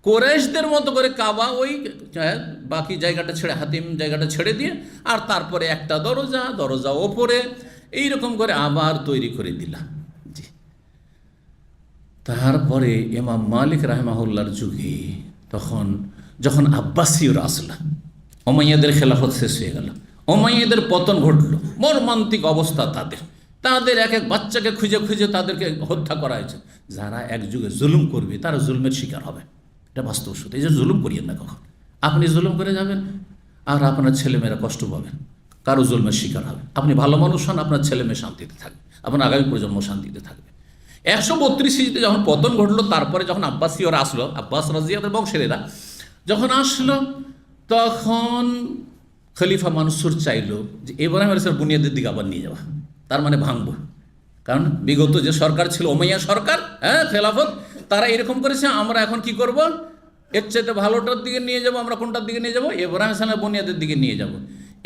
কোরাইশদের মতো করে কাবা ওই বাকি জায়গাটা ছেড়ে, হাতিম জায়গাটা ছেড়ে দিয়ে, আর তারপরে একটা দরজা ওপরে এইরকম করে আবার তৈরি করে দিলাম। জি। তারপরে ইমাম মালিক রাহমাহুল্লাহর যুগে যখন আব্বাসীয়রা আসলো, উমাইয়াদের খেলাফত শেষ হয়ে গেল, উমাইয়াদের পতন ঘটলো, মর্মান্তিক অবস্থা তাদের এক এক বাচ্চাকে খুঁজে খুঁজে তাদেরকে হত্যা করা হয়েছে। যারা এক যুগে জুলুম করবে তারা জুলমের শিকার হবে, এটা বাস্তব সত্যি। এই যে জুলুম করিয়েন না কখন, আপনি জুলুম করে যাবেন আর আপনার ছেলেমেয়েরা কষ্ট পাবেন, কারো জুলমের শিকার হবে। আপনি ভালো মানুষ হন, আপনার ছেলেমেয়ে শান্তিতে থাকবে, আপনার আগামী প্রজন্ম শান্তিতে থাকবে। 132 হিজরিতে যখন পতন ঘটলো, তারপরে যখন আব্বাসীয়রা আসলো, আব্বাস রাজিয়াদের বংশেরা যখন আসলো, তখন খলিফা মানসুর চাইলো যে ইব্রাহিম আলাইহিস বুনিয়াদের দিকে আবার নিয়ে যাওয়া, তার মানে ভাঙবো। কারণ বিগত যে সরকার ছিল উমাইয়া সরকার, খেলাফত, তারা এরকম করেছে, আমরা এখন কি করব, এর চাইতে ভালোটার দিকে নিয়ে যাব। আমরা কোনটার দিকে নিয়ে যাব? ইব্রাহিম আলাইহিস বুনিয়াদের দিকে নিয়ে যাব।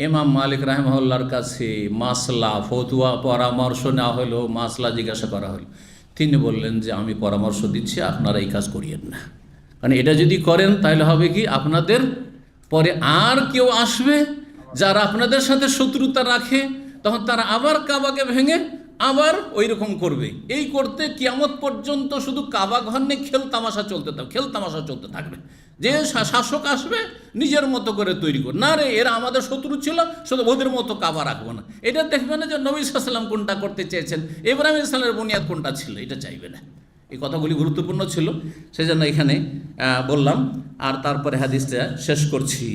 ইমাম মালিক রাহমাহুল্লাহর কাছে মাসলা ফতুয়া পরামর্শ নেওয়া হলো, মাসলা জিজ্ঞাসা করা হলো। তিনি বললেন যে আমি পরামর্শ দিচ্ছি, আপনারা এই কাজ করিয়েন না, কারণ এটা যদি করেন তাহলে হবে কি, আপনাদের পরে আর কেউ আসবে যারা আপনাদের সাথে শত্রুতা রাখে, তখন তারা আবার কাবাকে ভেঙে আবার ওই রকম করবে। এই করতে কিয়ামত পর্যন্ত শুধু কাবা ঘর নিয়ে খেল তামাশা চলতে থাকবে। যে শাসক আসবে নিজের মতো করে তৈরি করে, না রে এরা আমাদের শত্রু ছিল, শুধু ওদের মতো কাবা রাখবো না। এটা দেখবে না যে নবী সাল্লাল্লাহু আলাইহি ওয়াসাল্লাম কোনটা করতে চেয়েছেন, ইব্রাহিম আলাইহিস সালামের বুনিয়াদ কোনটা ছিল, এটা চাইবে না। এই কথাগুলি গুরুত্বপূর্ণ ছিল, সেজন্য এখানে বললাম। আর তারপরে হাদিসটা শেষ করছি।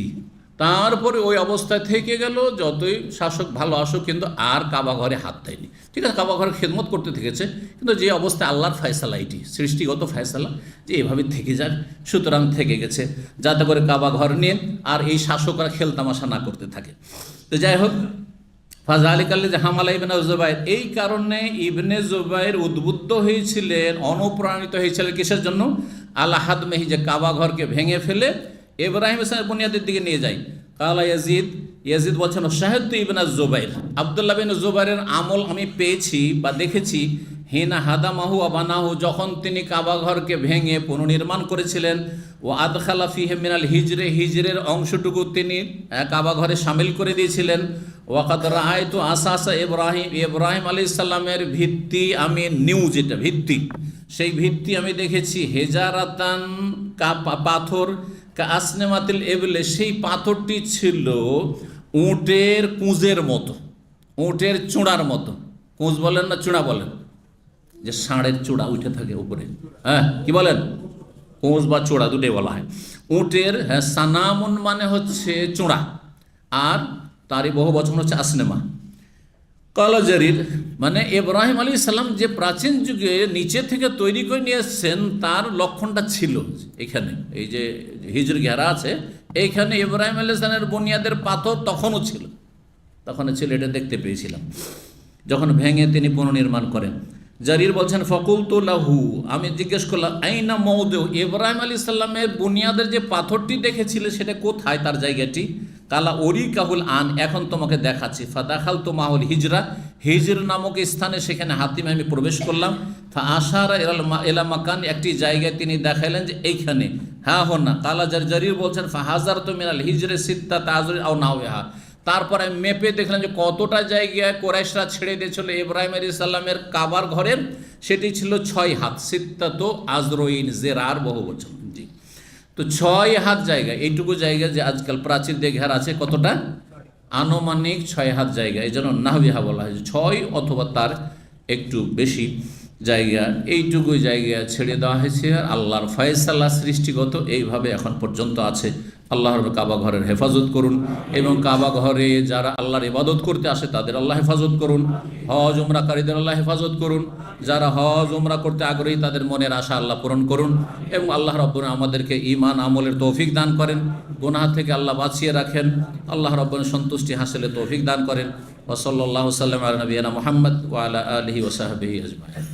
তারপরে ওই অবস্থায় থেকে গেল, যতই শাসক ভালো আসুক, কিন্তু আর কাবা ঘরে হাত দেয়নি। ঠিক আছে, কাবা ঘরে খেদমত করতে থেকেছে, কিন্তু যে অবস্থায় আল্লাহর ফয়সালা, এটি সৃষ্টিগত ফয়সালা যে এভাবে থেকে যাক, সুতরাং থেকে গেছে, যাতে করে কাবা ঘর নিয়ে আর এই শাসকরা খেলতামাশা না করতে থাকে। তো যাই হোক, ফাযালিকাল্লাযী যে হামালা ইবনে জুবাইর, এই কারণে ইবনে জুবাইর উদ্বুদ্ধ হয়েছিলেন, অনুপ্রাণিত হয়েছিলেন কিসের জন্য? আলা হাদমিহি, যে কাবা ঘরকে ভেঙে ফেলে ইব্রাহিম ইসলামের বুনিয়াদের দিকে নিয়ে যায়। কালা ইয়াজিদ বলছেন শাহিদতু ইবনে জুবাইর, আব্দুল্লাহ বিন জুবাইরের আমল আমি পেয়েছি বা দেখেছি, হিনা হাদামাহু ওয়া বানাহু, যখন তিনি কাবা ঘরকে ভেঙে পুনর্নির্মাণ করেছিলেন, ও আদখালা ফিহি মিনাল হিজরের অংশটুকু তিনি কাবা ঘরে শামিল করে দিয়েছিলেন। ওয়াকাদ রাআইতু আসাসা ইব্রাহিম আলাইহিস সালামের ভিত্তি, আমি যেটা ভিত্তি, সেই ভিত্তি আমি দেখেছি, হেজারাতান পাথর, আসনেমাতিল এবলে, সেই পাথরটি ছিল উটের কুঁজের মতো, উটের চূড়ার মতো। কুঁজ বলেন না চূড়া বলেন? যে ষাঁড়ের চূড়া উঠে থাকে উপরে, কি বলেন? কুঁজ বা চূড়া দুটোই বলা হয়। উটের সানামুন মানে হচ্ছে চূড়া, আর তারই বহু বচন হচ্ছে আসনেমা। কালা জারির মানে ইব্রাহিম আলাইহিস সালাম যে প্রাচীন যুগে নিচে থেকে তৈরি করে নিয়ে এসছেন, তার লক্ষণটা ছিল এখানে। এই যে হিজর ঘেরা আছে, এইখানে ইব্রাহিম আলাইহিস সালামের বুনিয়াদের পাথর তখনও ছিল, এটা দেখতে পেয়েছিলাম যখন ভেঙে তিনি পুনর্নির্মাণ করেন। জারির বলছেন ফকুলতু লাহু, আমি জিজ্ঞেস করলাম, আইনা মওদু, ইব্রাহিম আলাইহিস সালামের বুনিয়াদের যে পাথরটি দেখেছিলে সেটা কোথায়, তার জায়গাটি? কালা ওরি কাহুল আন, এখন তোমাকে দেখাচ্ছি। ফাদাখাল তো মাহুল হিজর নামক স্থানে, সেখানে হাতিমে আমি প্রবেশ করলাম। ফা আশারা এলা মাকান, একটি জায়গায় তিনি দেখাইলেন যে এইখানে, না। কালা জারির বলছেন ফাহাজার তো মিনাল হিজরে সিত্তা তাজর আও নাওহা, তারপরে মেপে দেখলেন যে কতটা জায়গায় কোরাইশরা ছেড়ে দিয়েছিল ইব্রাহিম আলাইহিস সালামের কাবার ঘরের, সেটি ছিল 6 হাত। সিত্তা তো আজরইন, জেরার বহু বচন। জি, তো 6 হাত জায়গা, এইটুকু জায়গা যে আজকাল প্রাচীর দিয়ে ঘেরা আছে, কতটা? আনুমানিক 6 হাত জায়গা। এই জন্য নাহবিহা বলা হয় 6 অথবা তার একটু বেশি জায়গা, এইটুকু জায়গা ছেড়ে দেওয়া হয়েছে। আর আল্লাহর ফয়সালা সৃষ্টিগত এইভাবে এখন পর্যন্ত আছে। আল্লাহর কাবা ঘরের হেফাজত করুন, এবং কাবা ঘরে যারা আল্লাহর ইবাদত করতে আসে তাদের আল্লাহ হেফাজত করুন, হজ উমরাকারীদের আল্লাহ হেফাজত করুন, যারা হজ উমরা করতে আগ্রহী তাদের মনের আশা আল্লাহ পূরণ করুন, এবং আল্লাহ রাব্বুল আমাদেরকে ঈমান আমলের তৌফিক দান করেন, গুনাহ থেকে আল্লাহ বাঁচিয়ে রাখেন, আল্লাহ রাব্বুল সন্তুষ্টি হাসিলে তৌফিক দান করেন। ওয়া সাল্লাল্লাহু সাল্লাম আলা নবিয়িনা মুহাম্মদ ওয়া আলা আলিহি ওয়া সাহবিহি আজমাইন।